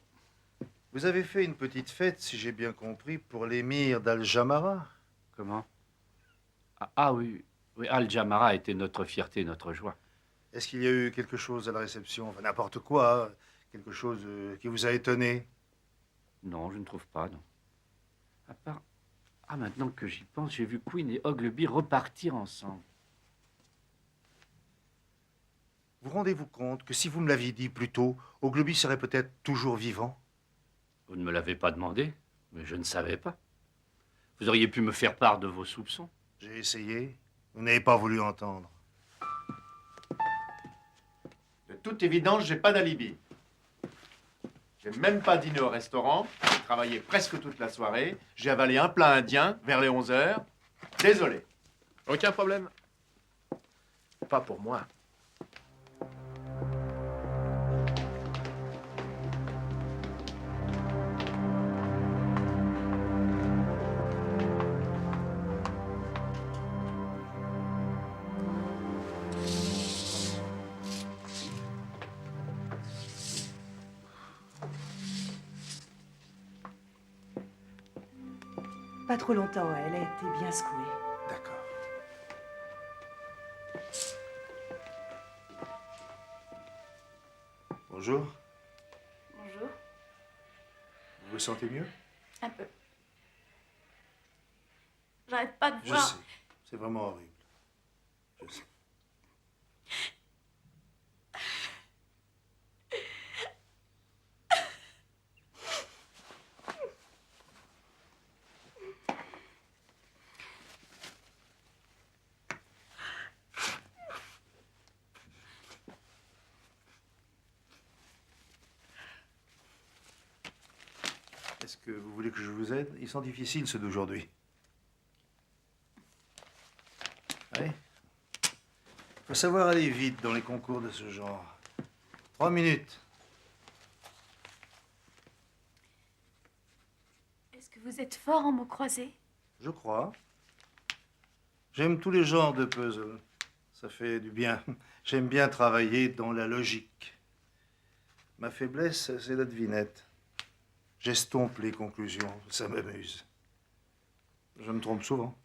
Vous avez fait une petite fête, si j'ai bien compris, pour l'émir d'Al-Jamara. Comment? Ah oui, oui, Al-Jamara était notre fierté, notre joie. Est-ce qu'il y a eu quelque chose à la réception? Enfin, n'importe quoi, hein. Quelque chose qui vous a étonné? Non, je ne trouve pas, non. À part... Ah, maintenant que j'y pense, j'ai vu Queen et Ogleby repartir ensemble. Vous rendez-vous compte que si vous me l'aviez dit plus tôt, Ogleby serait peut-être toujours vivant? Vous ne me l'avez pas demandé, mais je ne savais pas. Vous auriez pu me faire part de vos soupçons. J'ai essayé. Vous n'avez pas voulu entendre. De toute évidence, j'ai pas d'alibi. J'ai même pas dîné au restaurant. J'ai travaillé presque toute la soirée. J'ai avalé un plat indien vers les 11 heures. Désolé. Aucun problème. Pas pour moi. Pas trop longtemps, elle a été bien secouée. D'accord. Bonjour. Bonjour. Vous vous sentez mieux? Un peu. J'arrête pas de Je voir. sais. C'est vraiment horrible. Je sais. Est-ce que vous voulez que je vous aide? Ils sont difficiles, ceux d'aujourd'hui. Oui. Il faut savoir aller vite dans les concours de ce genre. 3 minutes. Est-ce que vous êtes fort en mots croisés? Je crois. J'aime tous les genres de puzzles. Ça fait du bien. J'aime bien travailler dans la logique. Ma faiblesse, c'est la devinette. J'estompe les conclusions. Ça m'amuse. Je me trompe souvent.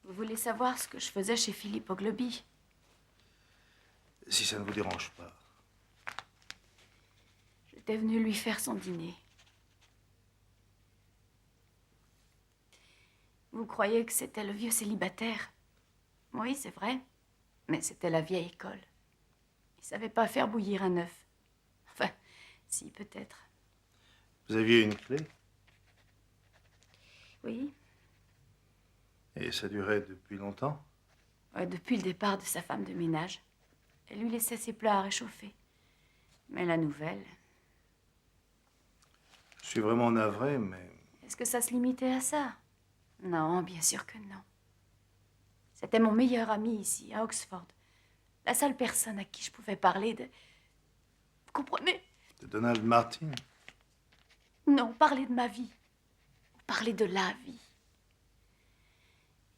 Vous voulez savoir ce que je faisais chez Philippe Ogleby? Si ça ne vous dérange pas. J'étais venue lui faire son dîner. Vous croyez que c'était le vieux célibataire? Oui, c'est vrai. Mais c'était la vieille école. Il savait pas faire bouillir un œuf. Enfin, si, peut-être. Vous aviez une clé? Oui, Et ça durait depuis longtemps? depuis le départ de sa femme de ménage. Elle lui laissait ses plats à réchauffer. Mais la nouvelle... Je suis vraiment navré, mais... Est-ce que ça se limitait à ça? Non, bien sûr que non. C'était mon meilleur ami ici, à Oxford. La seule personne à qui je pouvais parler de... Vous comprenez? De Donald Martin? Non, parlez de ma vie. Parlez de la vie.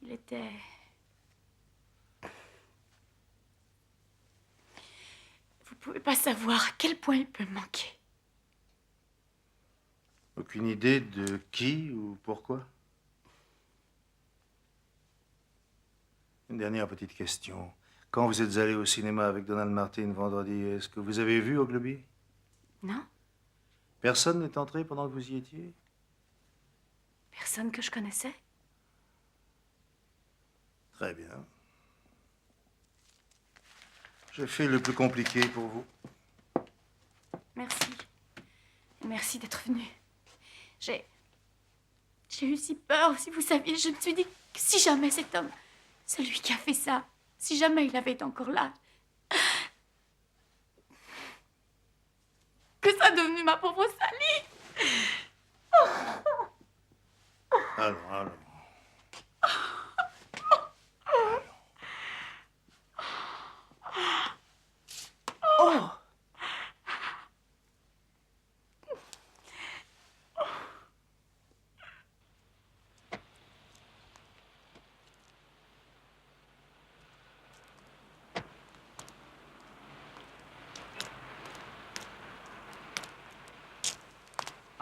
Il était... Vous pouvez pas savoir à quel point il peut me manquer. Aucune idée de qui ou pourquoi? Une dernière petite question. Quand vous êtes allé au cinéma avec Donald Martin vendredi, est-ce que vous avez vu Ogilvy? Non? Personne n'est entré pendant que vous y étiez? Personne que je connaissais? Très bien. J'ai fait le plus compliqué pour vous. Merci. Merci d'être venu. J'ai eu si peur, si vous saviez. Je me suis dit que si jamais cet homme, celui qui a fait ça, si jamais il avait été encore là, que ça devenu ma pauvre Sally. Alors. Oh!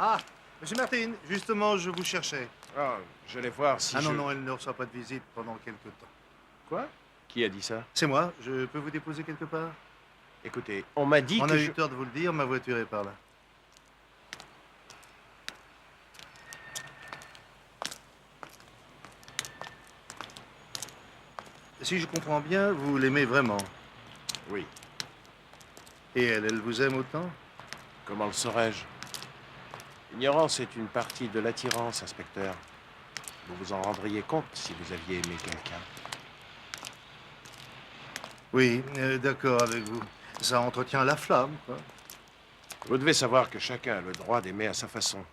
Ah, Monsieur Martin, justement, je vous cherchais. Ah, j'allais voir si non, elle ne reçoit pas de visite pendant quelque temps. Quoi? Qui a dit ça? C'est moi, je peux vous déposer quelque part? Écoutez, on m'a dit On que a eu tort de vous le dire, ma voiture est par là. Si je comprends bien, vous l'aimez vraiment. Oui. Et elle vous aime autant? Comment le saurais-je? L'ignorance est une partie de l'attirance, inspecteur. Vous vous en rendriez compte si vous aviez aimé quelqu'un. Oui, d'accord avec vous. Ça entretient la flamme, quoi. Vous devez savoir que chacun a le droit d'aimer à sa façon.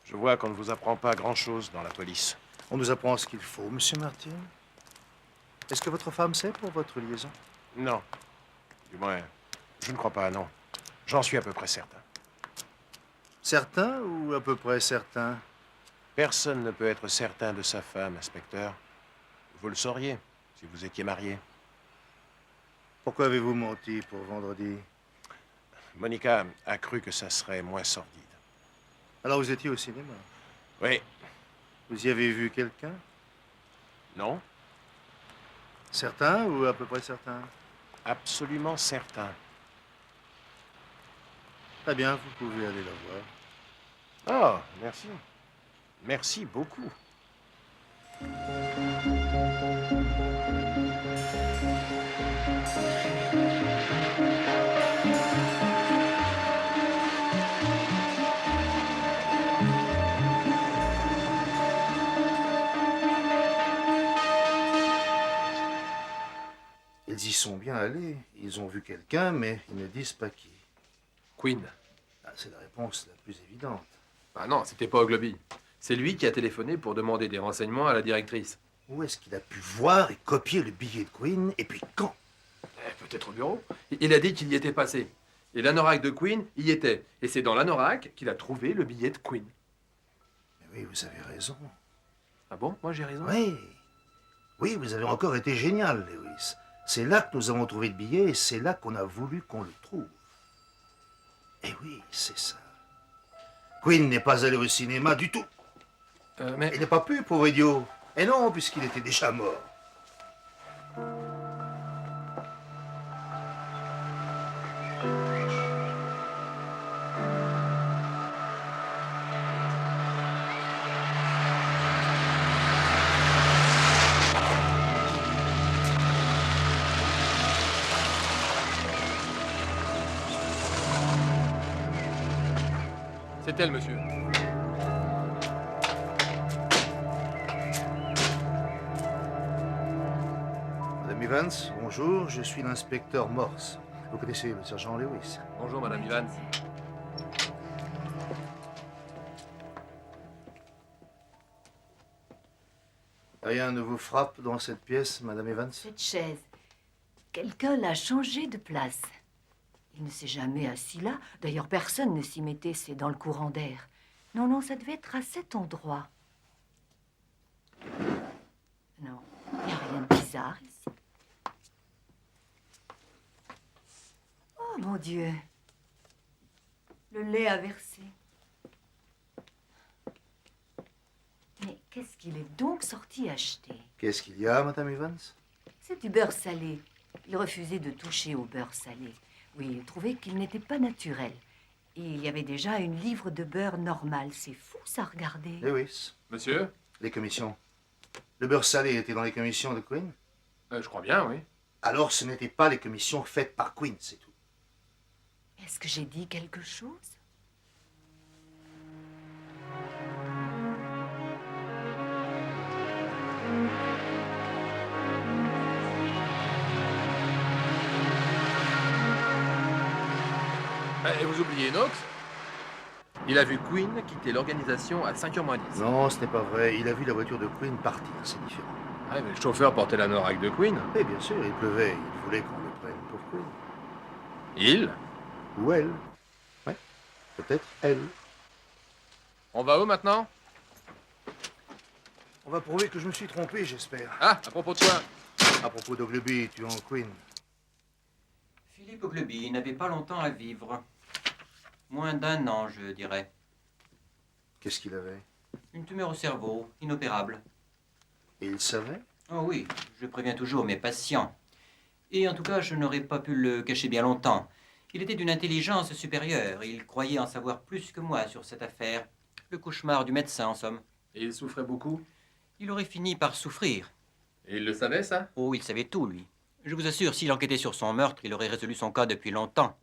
Je vois qu'on ne vous apprend pas grand-chose dans la police. On nous apprend ce qu'il faut, Monsieur Martin. Est-ce que votre femme sait pour votre liaison? Non. Du moins, je ne crois pas, non. J'en suis à peu près certain. Certain ou à peu près certain? Personne ne peut être certain de sa femme, inspecteur. Vous le sauriez si vous étiez marié. Pourquoi avez-vous menti pour vendredi? Monica a cru que ça serait moins sordide. Alors vous étiez au cinéma? Oui. Vous y avez vu quelqu'un? Non? Certain ou à peu près certain? Absolument certain. Très bien, vous pouvez aller la voir. Oh, merci. Merci beaucoup. Ils y sont bien allés. Ils ont vu quelqu'un, mais ils ne disent pas qui. Queen. Ah, c'est la réponse la plus évidente. Ah non, c'était pas Ogilvy. C'est lui qui a téléphoné pour demander des renseignements à la directrice. Où est-ce qu'il a pu voir et copier le billet de Queen, et puis quand? Peut-être au bureau. Il a dit qu'il y était passé. Et l'anorak de Queen y était. Et c'est dans l'anorak qu'il a trouvé le billet de Queen. Mais oui, vous avez raison. Ah bon? Moi j'ai raison? Oui. Oui, vous avez encore été génial, Lewis. C'est là que nous avons trouvé le billet et c'est là qu'on a voulu qu'on le trouve. Eh oui, c'est ça. Queen n'est pas allé au cinéma du tout. Mais... Il n'a pas pu, pauvre idiot. Et non, puisqu'il était déjà mort. C'est elle, monsieur. Madame Evans, bonjour, je suis l'inspecteur Morse. Vous connaissez le sergent Lewis. Bonjour, Madame Evans. Rien ne vous frappe dans cette pièce, Madame Evans? Cette chaise, quelqu'un l'a changée de place. Il ne s'est jamais assis là. D'ailleurs, personne ne s'y mettait, c'est dans le courant d'air. Non, non, ça devait être à cet endroit. Non, il n'y a rien de bizarre ici. Oh, mon Dieu. Le lait a versé. Mais qu'est-ce qu'il est donc sorti acheter? Qu'est-ce qu'il y a, Madame Evans? C'est du beurre salé. Il refusait de toucher au beurre salé. Oui, il trouvait qu'il n'était pas naturel. Et il y avait déjà une livre de beurre normal. C'est fou, ça, regardez. Lewis. Monsieur? Les commissions. Le beurre salé était dans les commissions de Queen? Je crois bien, oui. Alors ce n'étaient pas les commissions faites par Queen, c'est tout. Est-ce que j'ai dit quelque chose? Et vous oubliez Knox? Il a vu Queen quitter l'organisation à 5h moins 10. Non, ce n'est pas vrai. Il a vu la voiture de Queen partir, c'est différent. Ouais, mais le chauffeur portait la noraque de Queen. Oui, bien sûr, il pleuvait. Il voulait qu'on le prenne pour Queen. Il? Ou elle. Ouais, peut-être elle. On va où maintenant? On va prouver que je me suis trompé, j'espère. Ah, à propos de quoi? À propos d'Ogilby, tu es en Queen. Philippe Ogilby n'avait pas longtemps à vivre. Moins d'1 an, je dirais. Qu'est-ce qu'il avait? Une tumeur au cerveau, inopérable. Et il savait? Oh oui, je préviens toujours mes patients. Et en tout cas, je n'aurais pas pu le cacher bien longtemps. Il était d'une intelligence supérieure. Il croyait en savoir plus que moi sur cette affaire. Le cauchemar du médecin, en somme. Et il souffrait beaucoup? Il aurait fini par souffrir. Et il le savait, ça? Oh, il savait tout, lui. Je vous assure, s'il enquêtait sur son meurtre, il aurait résolu son cas depuis longtemps.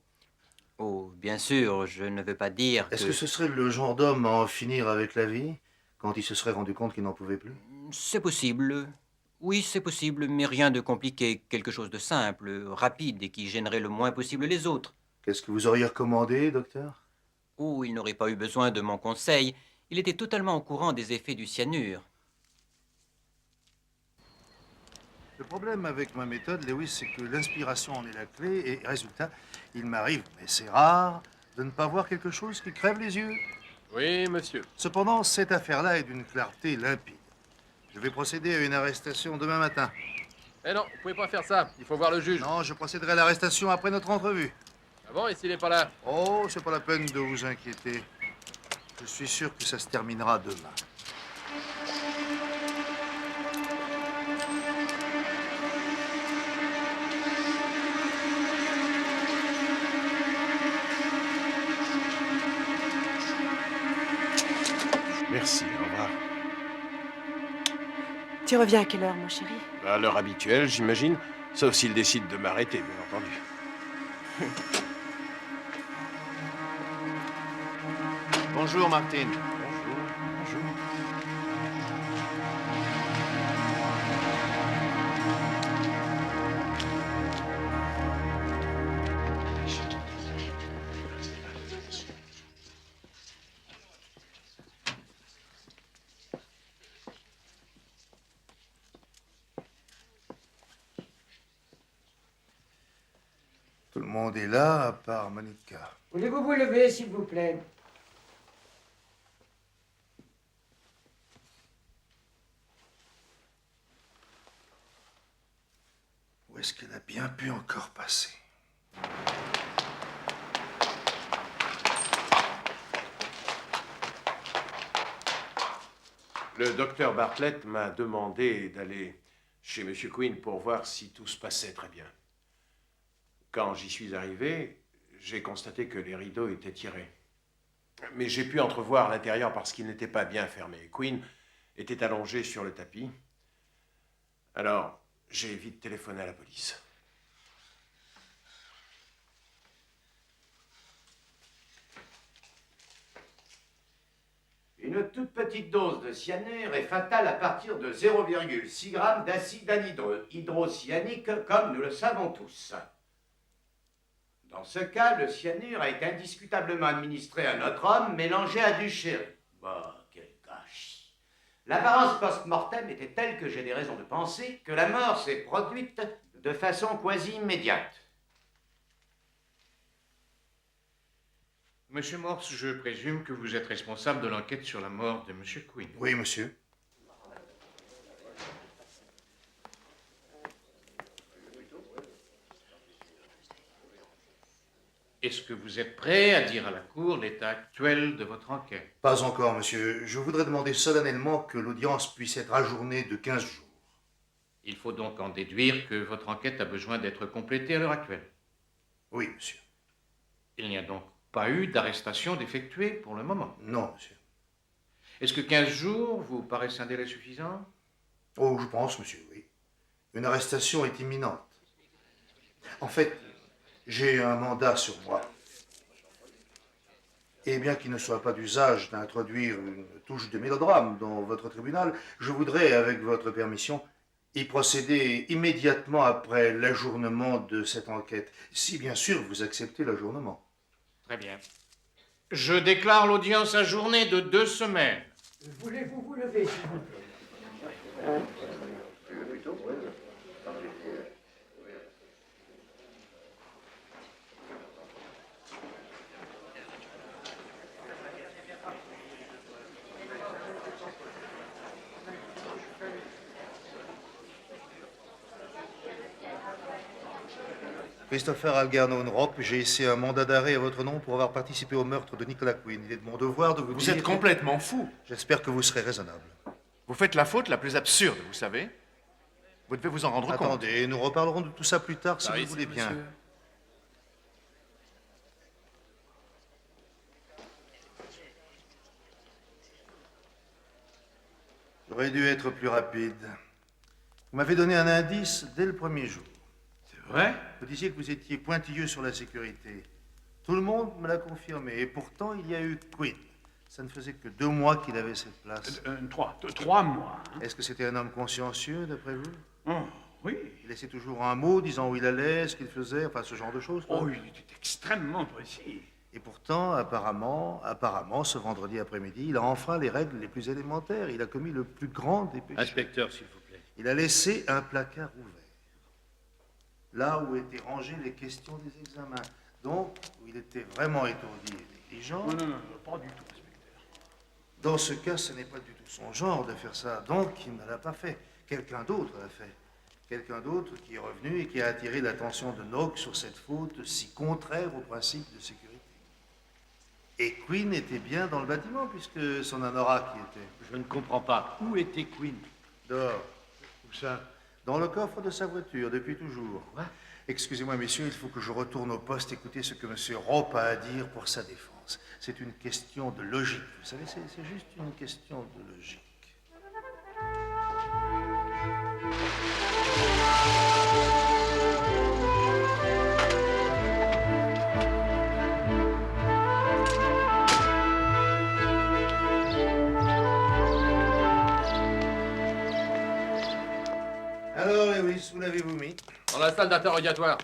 Oh, bien sûr, je ne veux pas dire Est-ce que ce serait le genre d'homme à en finir avec la vie, quand il se serait rendu compte qu'il n'en pouvait plus? C'est possible. Oui, c'est possible, mais rien de compliqué. Quelque chose de simple, rapide et qui gênerait le moins possible les autres. Qu'est-ce que vous auriez recommandé, docteur? Oh, il n'aurait pas eu besoin de mon conseil. Il était totalement au courant des effets du cyanure. Le problème avec ma méthode, Lewis, c'est que l'inspiration en est la clé et, résultat, il m'arrive, mais c'est rare, de ne pas voir quelque chose qui crève les yeux. Oui, monsieur. Cependant, cette affaire-là est d'une clarté limpide. Je vais procéder à une arrestation demain matin. Eh non, vous pouvez pas faire ça. Il faut voir le juge. Non, je procéderai à l'arrestation après notre entrevue. Ah bon, et s'il n'est pas là? Oh, c'est pas la peine de vous inquiéter. Je suis sûr que ça se terminera demain. Merci, au revoir. Tu reviens à quelle heure, mon chéri? À l'heure habituelle, j'imagine. Sauf s'il décide de m'arrêter, bien entendu. Bonjour, Martine. Bonjour. Bonjour. Tout le monde est là, à part Monica. Voulez-vous vous lever, s'il vous plaît? Où est-ce qu'elle a bien pu encore passer? Le docteur Bartlett m'a demandé d'aller chez M. Quinn pour voir si tout se passait très bien. Quand j'y suis arrivé, j'ai constaté que les rideaux étaient tirés. Mais j'ai pu entrevoir l'intérieur parce qu'il n'était pas bien fermé. Quinn était allongé sur le tapis. Alors, j'ai vite téléphoné à la police. Une toute petite dose de cyanure est fatale à partir de 0,6 g d'acide hydrocyanique, comme nous le savons tous. Dans ce cas, le cyanure a été indiscutablement administré à notre homme, mélangé à du sherry. Bah, quel gâchis. L'apparence post-mortem était telle que j'ai des raisons de penser que la mort s'est produite de façon quasi immédiate. Monsieur Morse, je présume que vous êtes responsable de l'enquête sur la mort de Monsieur Quinn. Oui, monsieur. Est-ce que vous êtes prêt à dire à la Cour l'état actuel de votre enquête? Pas encore, monsieur. Je voudrais demander solennellement que l'audience puisse être ajournée de 15 jours. Il faut donc en déduire que votre enquête a besoin d'être complétée à l'heure actuelle. Oui, monsieur. Il n'y a donc pas eu d'arrestation d'effectuer pour le moment? Non, monsieur. Est-ce que 15 jours vous paraissent un délai suffisant? Oh, je pense, monsieur, oui. Une arrestation est imminente. En fait, j'ai un mandat sur moi. Et bien qu'il ne soit pas d'usage d'introduire une touche de mélodrame dans votre tribunal, je voudrais, avec votre permission, y procéder immédiatement après l'ajournement de cette enquête, si bien sûr vous acceptez l'ajournement. Très bien. Je déclare l'audience ajournée de 2 semaines. Voulez-vous vous lever, s'il vous plaît? Christopher Algernon Rope, j'ai essayé un mandat d'arrêt à votre nom pour avoir participé au meurtre de Nicolas Quinn. Il est de mon devoir de vous dire... Vous êtes complètement fou. J'espère que vous serez raisonnable. Vous faites la faute la plus absurde, vous savez. Vous devez vous en rendre compte. Attendez, nous reparlerons de tout ça plus tard, si Par vous ici, voulez bien. monsieur. J'aurais dû être plus rapide. Vous m'avez donné un indice dès le premier jour. C'est vrai? Vous disiez que vous étiez pointilleux sur la sécurité. Tout le monde me l'a confirmé. Et pourtant, il y a eu Quinn. Ça ne faisait que 2 mois qu'il avait cette place. 3 mois. Hein. Est-ce que c'était un homme consciencieux, d'après vous? Oh, oui. Il laissait toujours un mot disant où il allait, ce qu'il faisait, enfin ce genre de choses. quoi. Oh, il était extrêmement précis. Et pourtant, apparemment, ce vendredi après-midi, il a enfreint les règles les plus élémentaires. Il a commis le plus grand des péchés. Inspecteur, s'il vous plaît. Il a laissé un placard ouvert, là où étaient rangées les questions des examens. Donc, où il était vraiment étourdi et négligent. Non, pas du tout, inspecteur. Dans ce cas, ce n'est pas du tout son genre de faire ça. Donc, il ne l'a pas fait. Quelqu'un d'autre l'a fait. Quelqu'un d'autre qui est revenu et qui a attiré l'attention de Knox sur cette faute si contraire au principe de sécurité. Et Quinn était bien dans le bâtiment, puisque son anorak y était. Je ne comprends pas. Où était Quinn? Dehors. Où ça? Dans le coffre de sa voiture, depuis toujours. Quoi? Excusez-moi, messieurs, il faut que je retourne au poste écouter ce que M. Rope a à dire pour sa défense. C'est une question de logique. Vous savez, c'est juste une question de logique. Alors, Lewis, où l'avez-vous mis? Dans la salle d'interrogatoire.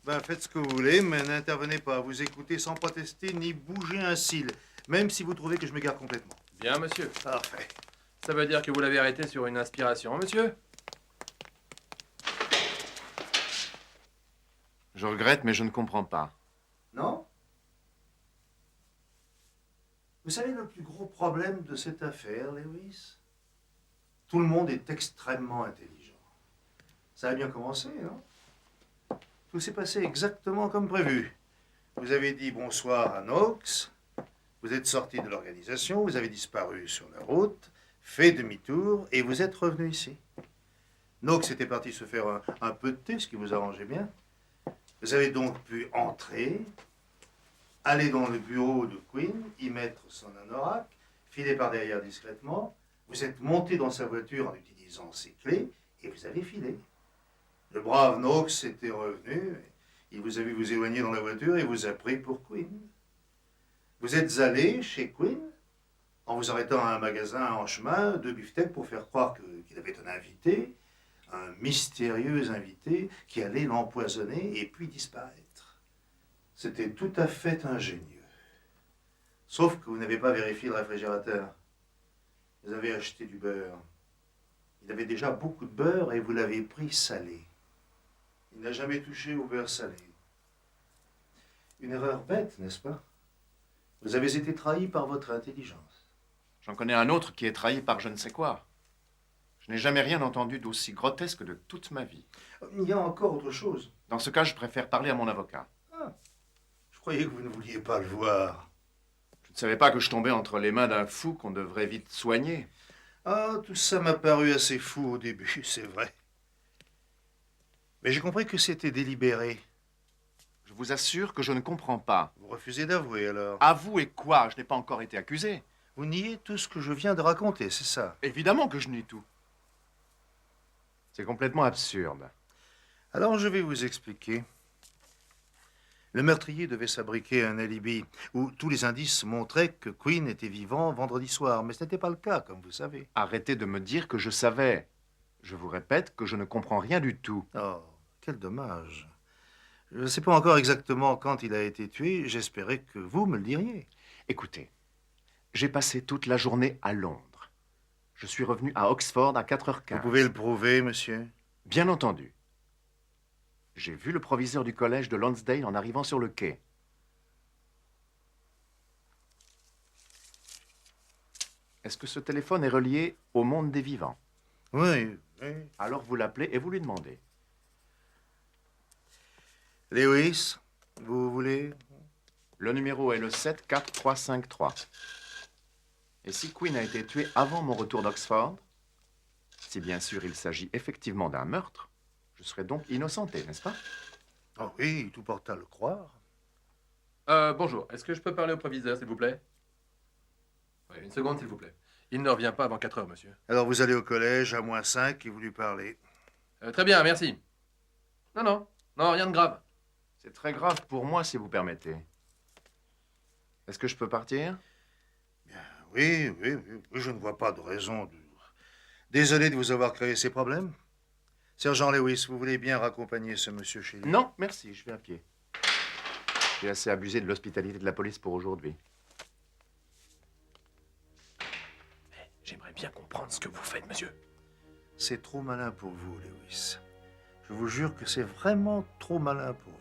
Ben, faites ce que vous voulez, mais n'intervenez pas. Vous écoutez sans protester ni bouger un cil, même si vous trouvez que je m'égare complètement. Bien, monsieur. Parfait. Ça veut dire que vous l'avez arrêté sur une inspiration, monsieur? Je regrette, mais je ne comprends pas. Non? Vous savez le plus gros problème de cette affaire, Lewis? Tout le monde est extrêmement intelligent. Ça a bien commencé, non? Tout s'est passé exactement comme prévu. Vous avez dit bonsoir à Knox, vous êtes sorti de l'organisation, vous avez disparu sur la route, fait demi-tour et vous êtes revenu ici. Knox était parti se faire un peu de thé, ce qui vous arrangeait bien. Vous avez donc pu entrer, aller dans le bureau de Quinn, y mettre son anorak, filer par derrière discrètement. Vous êtes monté dans sa voiture en utilisant ses clés et vous avez filé. Le brave Knox était revenu, il vous a vu vous éloigner dans la voiture et vous a pris pour Quinn. Vous êtes allé chez Quinn en vous arrêtant à un magasin en chemin de beefsteak pour faire croire qu'il avait un invité, un mystérieux invité qui allait l'empoisonner et puis disparaître. C'était tout à fait ingénieux. Sauf que vous n'avez pas vérifié le réfrigérateur. Vous avez acheté du beurre. Il avait déjà beaucoup de beurre et vous l'avez pris salé. Il n'a jamais touché au beurre salé. Une erreur bête, n'est-ce pas? Vous avez été trahi par votre intelligence. J'en connais un autre qui est trahi par je ne sais quoi. Je n'ai jamais rien entendu d'aussi grotesque de toute ma vie. Il y a encore autre chose. Dans ce cas, je préfère parler à mon avocat. Ah, je croyais que vous ne vouliez pas le voir. Je ne savais pas que je tombais entre les mains d'un fou qu'on devrait vite soigner. Ah, tout ça m'a paru assez fou au début, c'est vrai. Mais j'ai compris que c'était délibéré. Je vous assure que je ne comprends pas. Vous refusez d'avouer, alors? Avouer quoi? Je n'ai pas encore été accusé. Vous niez tout ce que je viens de raconter, c'est ça? Évidemment que je nie tout. C'est complètement absurde. Alors, je vais vous expliquer. Le meurtrier devait s'abriquer un alibi où tous les indices montraient que Quinn était vivant vendredi soir, mais ce n'était pas le cas, comme vous savez. Arrêtez de me dire que je savais. Je vous répète que je ne comprends rien du tout. Oh, quel dommage. Je ne sais pas encore exactement quand il a été tué. J'espérais que vous me le diriez. Écoutez, j'ai passé toute la journée à Londres. Je suis revenu à Oxford à 4h15. Vous pouvez le prouver, monsieur? Bien entendu. J'ai vu le proviseur du collège de Lonsdale en arrivant sur le quai. Est-ce que ce téléphone est relié au monde des vivants? Oui, oui. Alors vous l'appelez et vous lui demandez. Lewis, vous voulez? Le numéro est le 74353. Et si Quinn a été tué avant mon retour d'Oxford, si bien sûr il s'agit effectivement d'un meurtre, je serai donc innocenté, n'est-ce pas? Oh oui, tout porte à le croire. Bonjour, est-ce que je peux parler au proviseur, s'il vous plaît? Oui, une seconde, s'il vous plaît. Il ne revient pas avant 4 heures, monsieur. Alors vous allez au collège à -5 et vous lui parlez. Très bien, merci. Non, rien de grave. C'est très grave pour moi, si vous permettez. Est-ce que je peux partir? Oui, je ne vois pas de raison de... Désolé de vous avoir créé ces problèmes. Sergent Lewis, vous voulez bien raccompagner ce monsieur chez lui? Non, merci, je vais à pied. J'ai assez abusé de l'hospitalité de la police pour aujourd'hui. J'aimerais bien comprendre ce que vous faites, monsieur. C'est trop malin pour vous, Lewis. Je vous jure que c'est vraiment trop malin pour vous.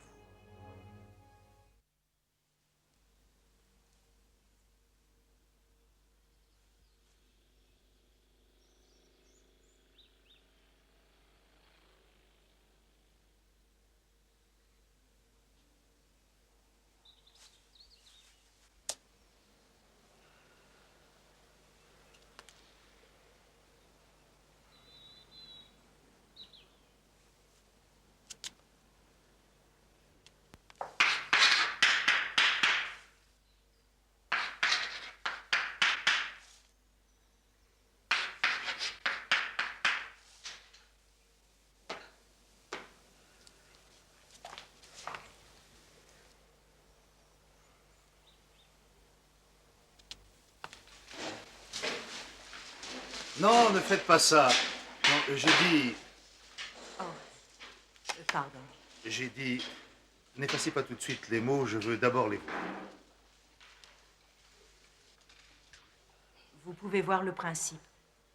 Non, ne faites pas ça. Non, j'ai dit... Oh, pardon. J'ai dit... N'effacez pas tout de suite les mots, je veux d'abord les voir. Vous pouvez voir le principe.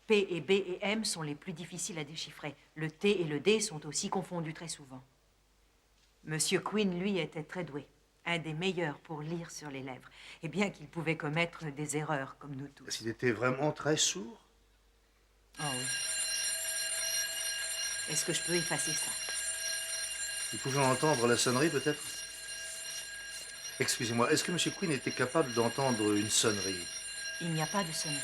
P et B et M sont les plus difficiles à déchiffrer. Le T et le D sont aussi confondus très souvent. Monsieur Quinn, lui, était très doué. Un des meilleurs pour lire sur les lèvres. Et bien qu'il pouvait commettre des erreurs, comme nous tous. S'il était vraiment très sourd? Oh oui. Est-ce que je peux effacer ça? Vous pouvez entendre la sonnerie, peut-être? Excusez-moi, est-ce que M. Quinn était capable d'entendre une sonnerie? Il n'y a pas de sonnerie.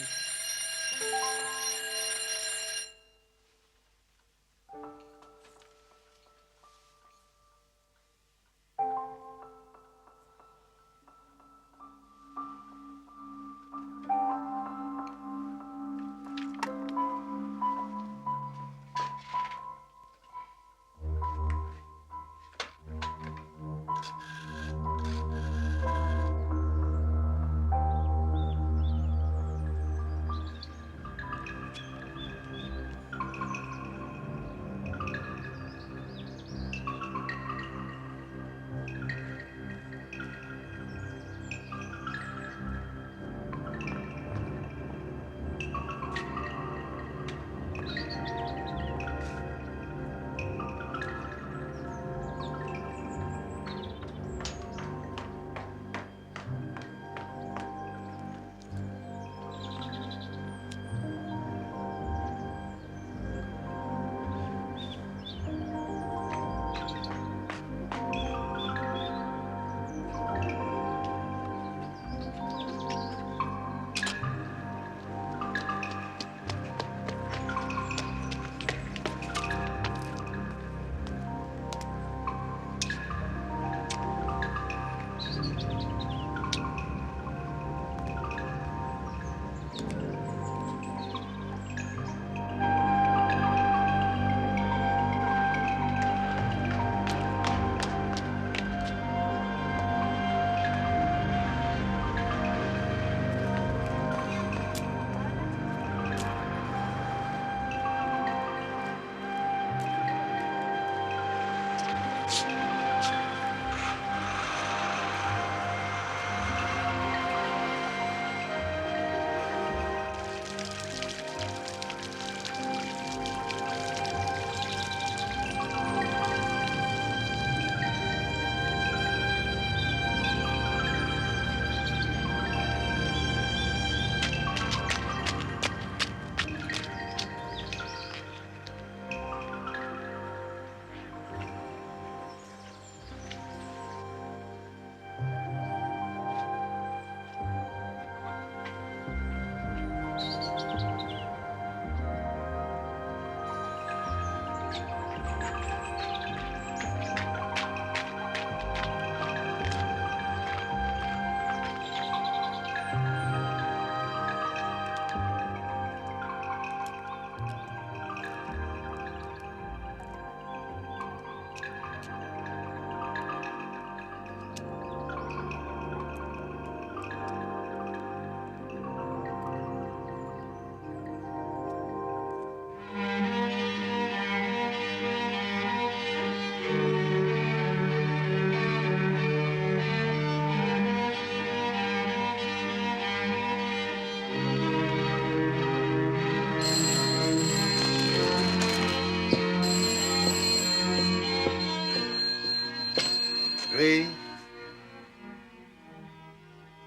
Oui.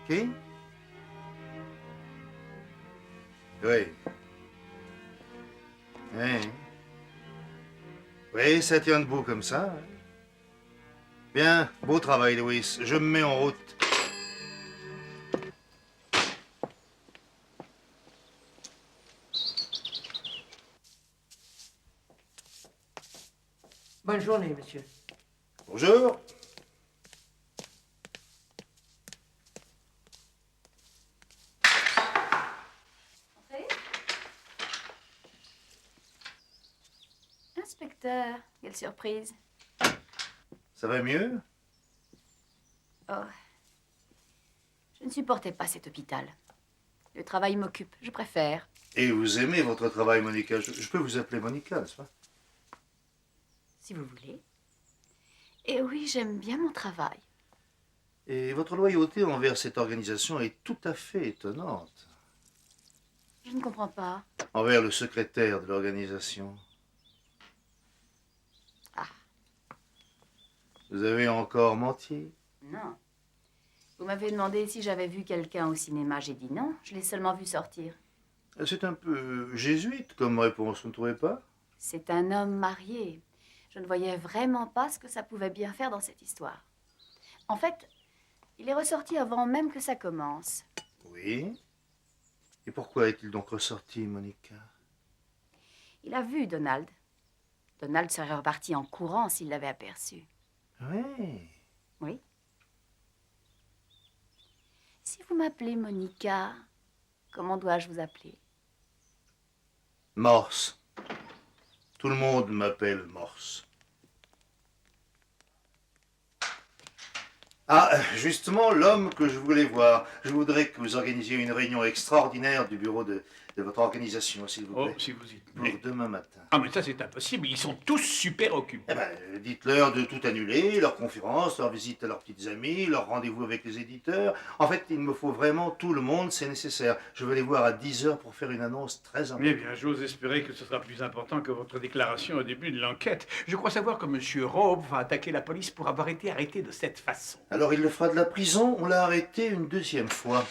Qui? Oui. Oui. Oui, ça tient debout comme ça. Hein. Bien, beau travail, Louis. Je me mets en route. Bonne journée, monsieur. Bonjour. Inspecteur, quelle surprise. Ça va mieux? Oh. Je ne supportais pas cet hôpital. Le travail m'occupe, je préfère. Et vous aimez votre travail, Monica. Je peux vous appeler Monica, n'est-ce pas? Si vous voulez. Et oui, j'aime bien mon travail. Et votre loyauté envers cette organisation est tout à fait étonnante. Je ne comprends pas. Envers le secrétaire de l'organisation. Ah. Vous avez encore menti? Non. Vous m'avez demandé si j'avais vu quelqu'un au cinéma. J'ai dit non. Je l'ai seulement vu sortir. C'est un peu jésuite comme réponse, vous ne trouvez pas? C'est un homme marié. Je ne voyais vraiment pas ce que ça pouvait bien faire dans cette histoire. En fait, il est ressorti avant même que ça commence. Oui. Et pourquoi est-il donc ressorti, Monica? Il a vu Donald. Donald serait reparti en courant s'il l'avait aperçu. Oui. Oui. Si vous m'appelez Monica, comment dois-je vous appeler? Morse. Tout le monde m'appelle Morse. Ah, justement, l'homme que je voulais voir. Je voudrais que vous organisiez une réunion extraordinaire du bureau de votre organisation, s'il vous plaît. Oh, si vous y Pour tenez. demain matin. Ah, mais ça, c'est impossible. Ils sont tous super occupés. Eh ben, dites-leur de tout annuler, leurs conférences, leurs visites à leurs petites amies, leurs rendez-vous avec les éditeurs. En fait, il me faut vraiment tout le monde, c'est nécessaire. Je veux les voir à 10 heures pour faire une annonce très importante. Eh bien, j'ose espérer que ce sera plus important que votre déclaration au début de l'enquête. Je crois savoir que M. Robe va attaquer la police pour avoir été arrêté de cette façon. Alors, il le fera de la prison. On l'a arrêté une deuxième fois.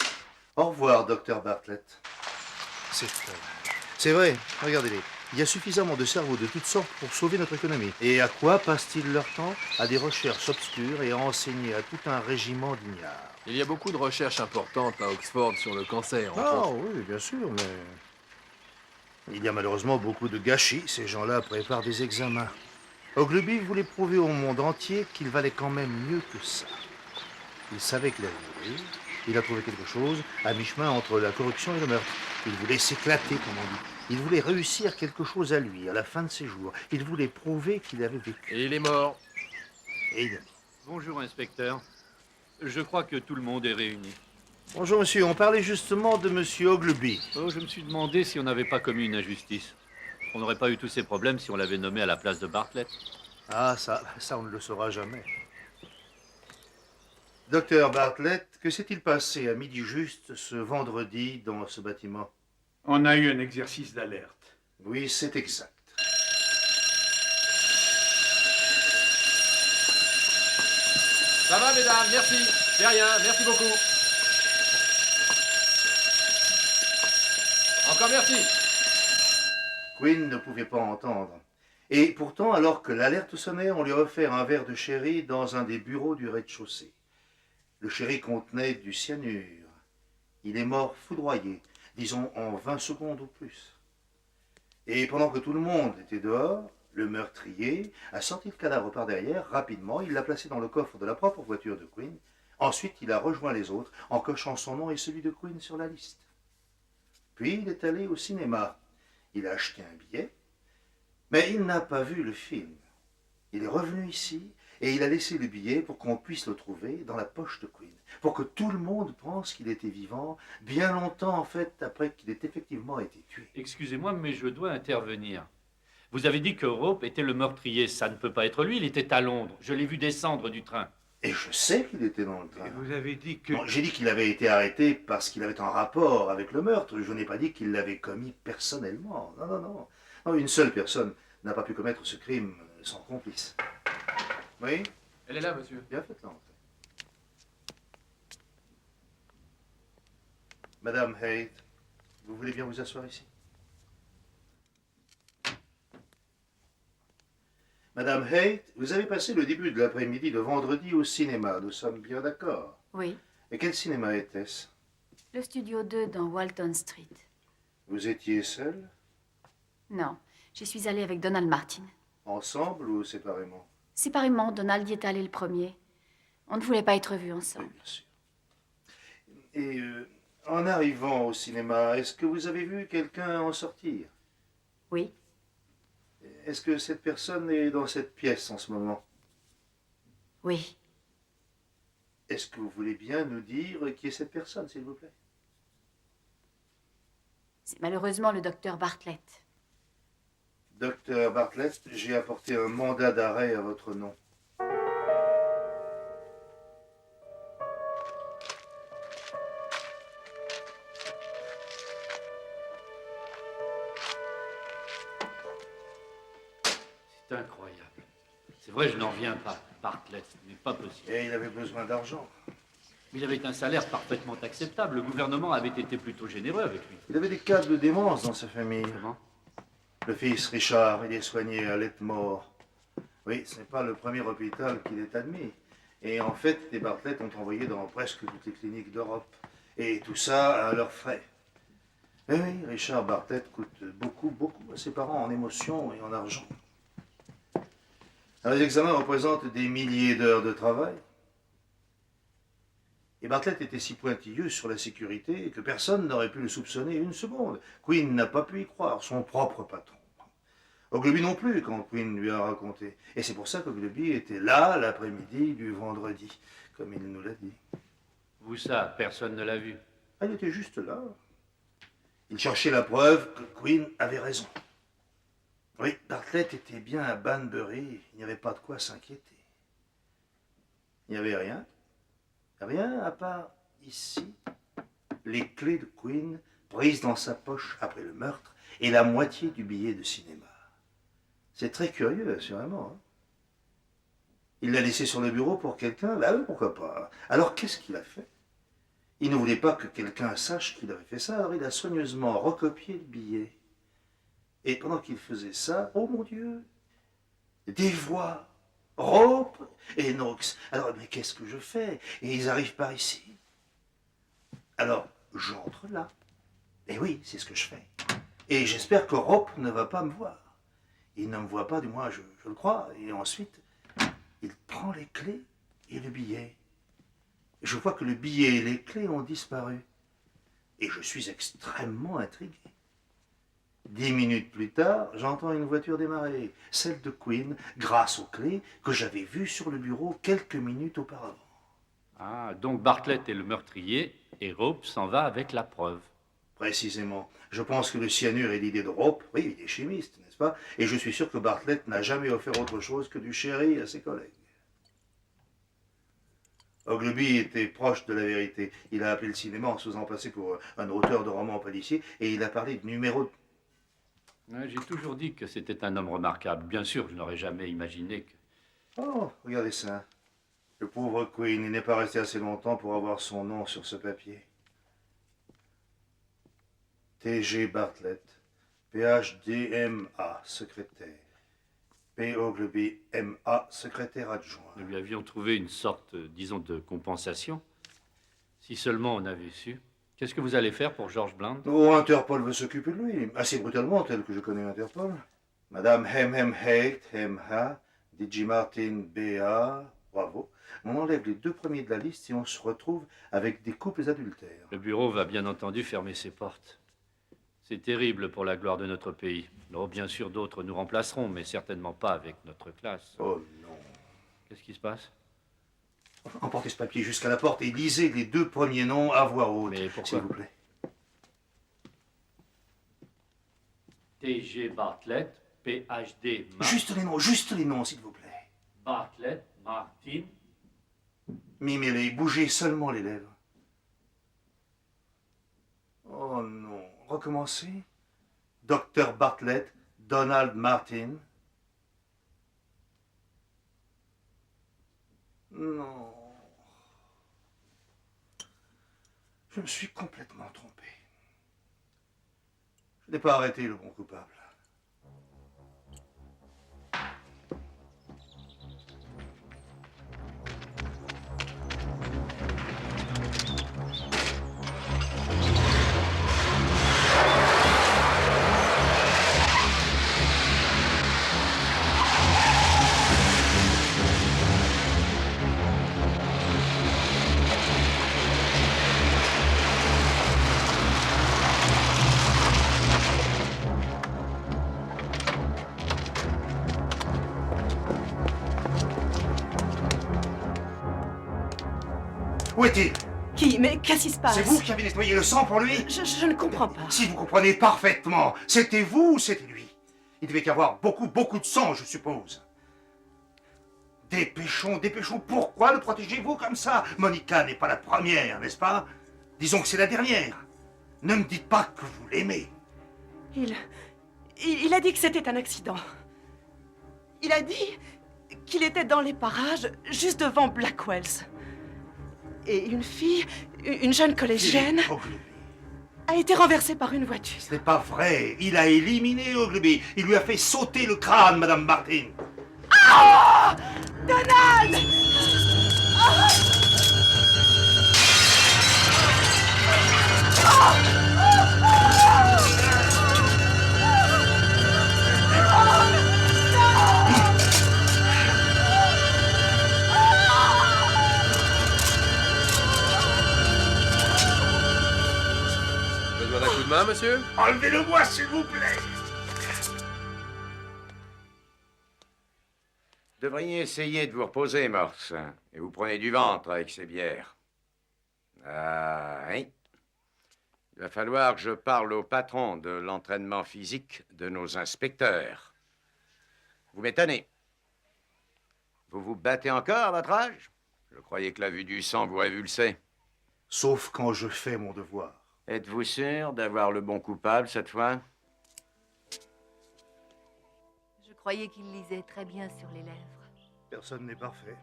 Au revoir, docteur Bartlett. C'est vrai, regardez-les. Il y a suffisamment de cerveaux de toutes sortes pour sauver notre économie. Et à quoi passent-ils leur temps? À des recherches obscures et à enseigner à tout un régiment d'ignards. Il y a beaucoup de recherches importantes à Oxford sur le cancer, entre Ah autres. oui, bien sûr, mais... Il y a malheureusement beaucoup de gâchis. Ces gens-là préparent des examens. Ogilvy voulait prouver au monde entier qu'il valait quand même mieux que ça. Il savait qu'il allait mourir. Il a trouvé quelque chose à mi-chemin entre la corruption et le meurtre. Il voulait s'éclater, comme on dit. Il voulait réussir quelque chose à lui, à la fin de ses jours. Il voulait prouver qu'il avait vécu. Et il est mort. Et il a... Bonjour, inspecteur. Je crois que tout le monde est réuni. Bonjour, monsieur. On parlait justement de monsieur Ogilvy. Oh, je me suis demandé si on n'avait pas commis une injustice. On n'aurait pas eu tous ces problèmes si on l'avait nommé à la place de Bartlett. Ah, ça, on ne le saura jamais. Docteur Bartlett, que s'est-il passé à midi juste ce vendredi dans ce bâtiment? On a eu un exercice d'alerte. Oui, c'est exact. Ça va, mesdames, merci. C'est rien, merci beaucoup. Encore merci. Quinn ne pouvait pas entendre. Et pourtant, alors que l'alerte sonnait, on lui a offert un verre de sherry dans un des bureaux du rez-de-chaussée. Le sherry contenait du cyanure. Il est mort foudroyé, disons en 20 secondes ou plus. Et pendant que tout le monde était dehors, le meurtrier a sorti le cadavre par derrière, rapidement, il l'a placé dans le coffre de la propre voiture de Quinn. Ensuite, il a rejoint les autres en cochant son nom et celui de Quinn sur la liste. Puis, il est allé au cinéma. Il a acheté un billet, mais il n'a pas vu le film. Il est revenu ici et il a laissé le billet pour qu'on puisse le trouver dans la poche de Quinn, pour que tout le monde pense qu'il était vivant, bien longtemps en fait après qu'il ait effectivement été tué. Excusez-moi, mais je dois intervenir. Vous avez dit que Rope était le meurtrier. Ça ne peut pas être lui, il était à Londres. Je l'ai vu descendre du train. Et je sais qu'il était dans le train. Et vous avez dit que... Non, j'ai dit qu'il avait été arrêté parce qu'il avait un rapport avec le meurtre. Je n'ai pas dit qu'il l'avait commis personnellement. Non, non, non. Non, une seule personne n'a pas pu commettre ce crime sans complice. Oui? Elle est là, monsieur. Bien, faites-la entrer. Madame Haight, vous voulez bien vous asseoir ici? Madame Haight, vous avez passé le début de l'après-midi de vendredi au cinéma, nous sommes bien d'accord. Oui, Et quel cinéma était-ce? le studio 2 dans Walton Street. Vous étiez seul? Non, j'y suis allée avec Donald Martin. Ensemble ou séparément? Séparément, Donald y est allé le premier. On ne voulait pas être vus ensemble. Bien sûr. Et en arrivant au cinéma, est-ce que vous avez vu quelqu'un en sortir? Oui. Est-ce que cette personne est dans cette pièce en ce moment? Oui. Est-ce que vous voulez bien nous dire qui est cette personne, s'il vous plaît? C'est malheureusement le docteur Bartlett. Docteur Bartlett, j'ai apporté un mandat d'arrêt à votre nom. C'est incroyable. C'est vrai, je n'en reviens pas. Bartlett, ce n'est pas possible. Et il avait besoin d'argent. Il avait un salaire parfaitement acceptable. Le gouvernement avait été plutôt généreux avec lui. Il avait des cas de démence dans sa famille. Comment? Le fils Richard, il est soigné à Letmore. Oui, ce n'est pas le premier hôpital qu'il est admis. Et en fait, les Bartlett ont envoyé dans presque toutes les cliniques d'Europe. Et tout ça à leurs frais. Mais oui, Richard Bartlett coûte beaucoup à ses parents en émotions et en argent. Alors, les examens représentent des milliers d'heures de travail. Et Bartlett était si pointilleux sur la sécurité que personne n'aurait pu le soupçonner une seconde. Quinn n'a pas pu y croire, son propre patron. Ogilvy non plus, quand Quinn lui a raconté. Et c'est pour ça qu'Ogilvy était là l'après-midi du vendredi, comme il nous l'a dit. Où ça? Personne ne l'a vu. Ah, il était juste là. Il cherchait la preuve que Quinn avait raison. Oui, Bartlett était bien à Banbury, il n'y avait pas de quoi s'inquiéter. Il n'y avait rien. Rien à part ici, les clés de Quinn prises dans sa poche après le meurtre et la moitié du billet de cinéma. C'est très curieux, assurément. Hein? Il l'a laissé sur le bureau pour quelqu'un? Ben oui, pourquoi pas. Alors qu'est-ce qu'il a fait? Il ne voulait pas que quelqu'un sache qu'il avait fait ça, alors il a soigneusement recopié le billet. Et pendant qu'il faisait ça, oh mon Dieu, des voix, Rope et Knox. Alors, mais qu'est-ce que je fais? Et ils arrivent par ici. Alors, j'entre là. Et oui, c'est ce que je fais. Et j'espère que Rope ne va pas me voir. Il ne me voit pas, du moins, je le crois. Et ensuite, il prend les clés et le billet. Je vois que le billet et les clés ont disparu. Et je suis extrêmement intrigué. 10 minutes plus tard, j'entends une voiture démarrer, celle de Quinn, grâce aux clés que j'avais vues sur le bureau quelques minutes auparavant. Ah, donc Bartlett est le meurtrier et Rope s'en va avec la preuve. Précisément. Je pense que le cyanure est l'idée de Rope. Oui, il est chimiste, n'est-ce pas? Et je suis sûr que Bartlett n'a jamais offert autre chose que du sherry à ses collègues. Ogilvy était proche de la vérité. Il a appelé le cinéma en se faisant passer pour un auteur de romans policiers et il a parlé de numéros. Ouais, j'ai toujours dit que c'était un homme remarquable. Bien sûr, je n'aurais jamais imaginé que... Oh, regardez ça. Le pauvre Quinn, il n'est pas resté assez longtemps pour avoir son nom sur ce papier. T.G. Bartlett, Ph.D.M.A., secrétaire. P. Ogilvy, M.A., secrétaire adjoint. Nous lui avions trouvé une sorte, disons, de compensation. Si seulement on avait su. Qu'est-ce que vous allez faire pour George Bland? Oh, Interpol veut s'occuper de lui, assez brutalement, tel que je connais Interpol. Madame M.M. Haight, M.A., D.J. Martin, B.A., bravo. On enlève les 2 premiers de la liste et on se retrouve avec des couples adultères. Le bureau va bien entendu fermer ses portes. C'est terrible pour la gloire de notre pays. Non, bien sûr, d'autres nous remplaceront, mais certainement pas avec notre classe. Oh non. Qu'est-ce qui se passe? Emportez ce papier jusqu'à la porte et lisez les 2 premiers noms à voix haute. Mais pourquoi? S'il vous plaît. T.G. Bartlett, Ph.D. Juste les noms, s'il vous plaît. Bartlett, Martin. Mimez-les, bougez seulement les lèvres. Oh non. Recommencez. Dr. Bartlett, Donald Martin. Non. Je me suis complètement trompé. Je n'ai pas arrêté le bon coupable. Où est-il? Qui? Mais qu'est-ce qui se passe? C'est vous qui avez nettoyé le sang pour lui? Je ne comprends pas. Si vous comprenez parfaitement, c'était vous ou c'était lui? Il devait y avoir beaucoup de sang, je suppose. Dépêchons, pourquoi le protégez-vous comme ça? Monica n'est pas la première, n'est-ce pas? Disons que c'est la dernière. Ne me dites pas que vous l'aimez. Il a dit que c'était un accident. Il a dit qu'il était dans les parages, juste devant Blackwells. Et une fille, une jeune collégienne, a été renversée par une voiture. Ce n'est pas vrai. Il a éliminé Ogilvy. Il lui a fait sauter le crâne, Madame Martin. Ah! Donald! Ah! Besoin d'un coup de main, monsieur? Enlevez-le-moi, s'il vous plaît. Vous devriez essayer de vous reposer, Morse. Et vous prenez du ventre avec ces bières. Ah, oui. Il va falloir que je parle au patron de l'entraînement physique de nos inspecteurs. Vous m'étonnez. Vous vous battez encore à votre âge? Je croyais que la vue du sang vous révulsait. Sauf quand je fais mon devoir. Êtes-vous sûr d'avoir le bon coupable cette fois? Je croyais qu'il lisait très bien sur les lèvres. Personne n'est parfait.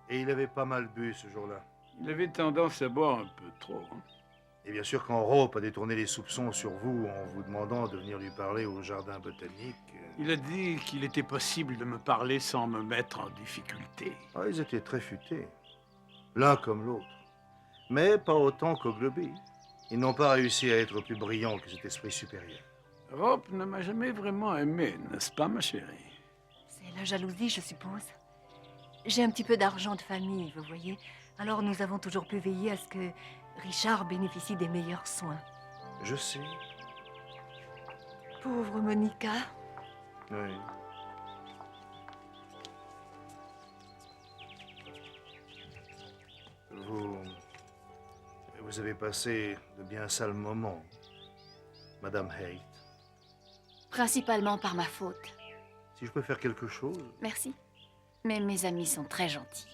Et il avait pas mal bu ce jour-là. Il avait tendance à boire un peu trop. Hein. Et bien sûr, quand Rope a détourné les soupçons sur vous en vous demandant de venir lui parler au jardin botanique... Il a dit qu'il était possible de me parler sans me mettre en difficulté. Ah, ils étaient très futés. L'un comme l'autre. Mais pas autant qu'Ogilvy. Ils n'ont pas réussi à être plus brillants que cet esprit supérieur. Rope ne m'a jamais vraiment aimé, n'est-ce pas, ma chérie? C'est la jalousie, je suppose. J'ai un petit peu d'argent de famille, vous voyez. Alors nous avons toujours pu veiller à ce que Richard bénéficie des meilleurs soins. Je sais. Pauvre Monica. Oui. Vous avez passé de bien sales moments, Madame Haight. Principalement par ma faute. Si je peux faire quelque chose... Merci. Mais mes amis sont très gentils.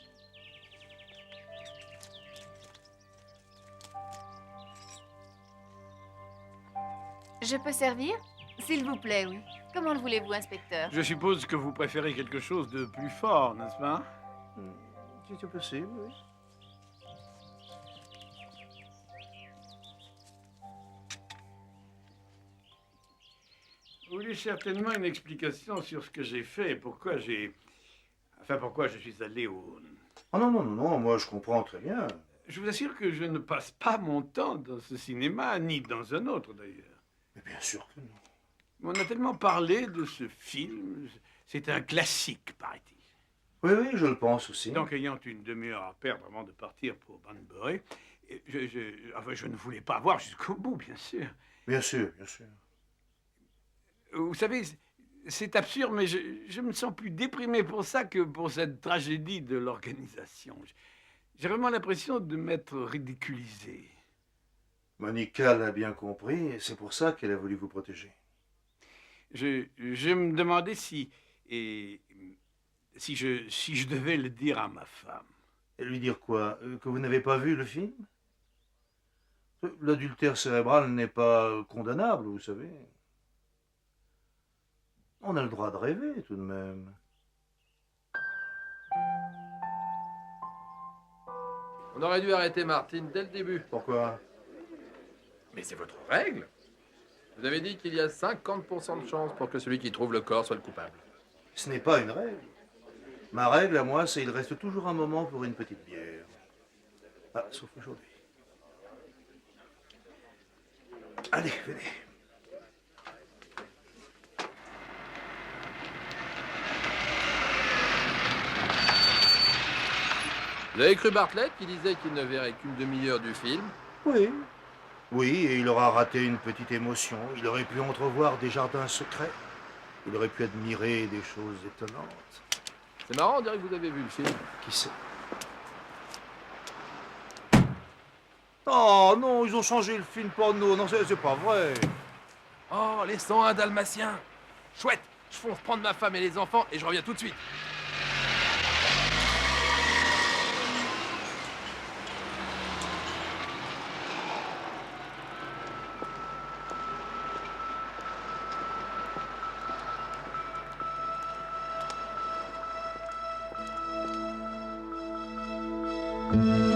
Je peux servir? S'il vous plaît, oui. Comment le voulez-vous, inspecteur? Je suppose que vous préférez quelque chose de plus fort, n'est-ce pas? Si c'est possible, oui. Vous voulez certainement une explication sur ce que j'ai fait et pourquoi j'ai... Enfin, pourquoi je suis allé au... Oh non, moi je comprends très bien. Je vous assure que je ne passe pas mon temps dans ce cinéma, ni dans un autre d'ailleurs. Mais bien sûr que non. On a tellement parlé de ce film, c'est un classique, paraît-il. Oui, je le pense aussi. Donc, ayant une demi-heure à perdre avant de partir pour Banbury, je ne voulais pas voir jusqu'au bout, bien sûr. Bien sûr, bien sûr. Vous savez, c'est absurde, mais je me sens plus déprimé pour ça que pour cette tragédie de l'organisation. J'ai vraiment l'impression de m'être ridiculisé. Monica l'a bien compris, et c'est pour ça qu'elle a voulu vous protéger. Je me demandais si je devais le dire à ma femme. Et lui dire quoi? Que vous n'avez pas vu le film? L'adultère cérébral n'est pas condamnable, vous savez. On a le droit de rêver, tout de même. On aurait dû arrêter Martine dès le début. Pourquoi? Mais c'est votre règle. Vous avez dit qu'il y a 50% de chance pour que celui qui trouve le corps soit le coupable. Ce n'est pas une règle. Ma règle à moi, c'est il reste toujours un moment pour une petite bière. Ah, sauf aujourd'hui. Allez, venez. Vous avez cru Bartlett qui disait qu'il ne verrait qu'une demi-heure du film? Oui. Oui, et il aura raté une petite émotion. Il aurait pu entrevoir des jardins secrets. Il aurait pu admirer des choses étonnantes. C'est marrant, on dirait que vous avez vu le film. Qui sait? Oh non, ils ont changé le film porno. Non, c'est pas vrai. Oh, les 101 dalmatiens. Chouette, je fonce prendre ma femme et les enfants et je reviens tout de suite. Mm-hmm.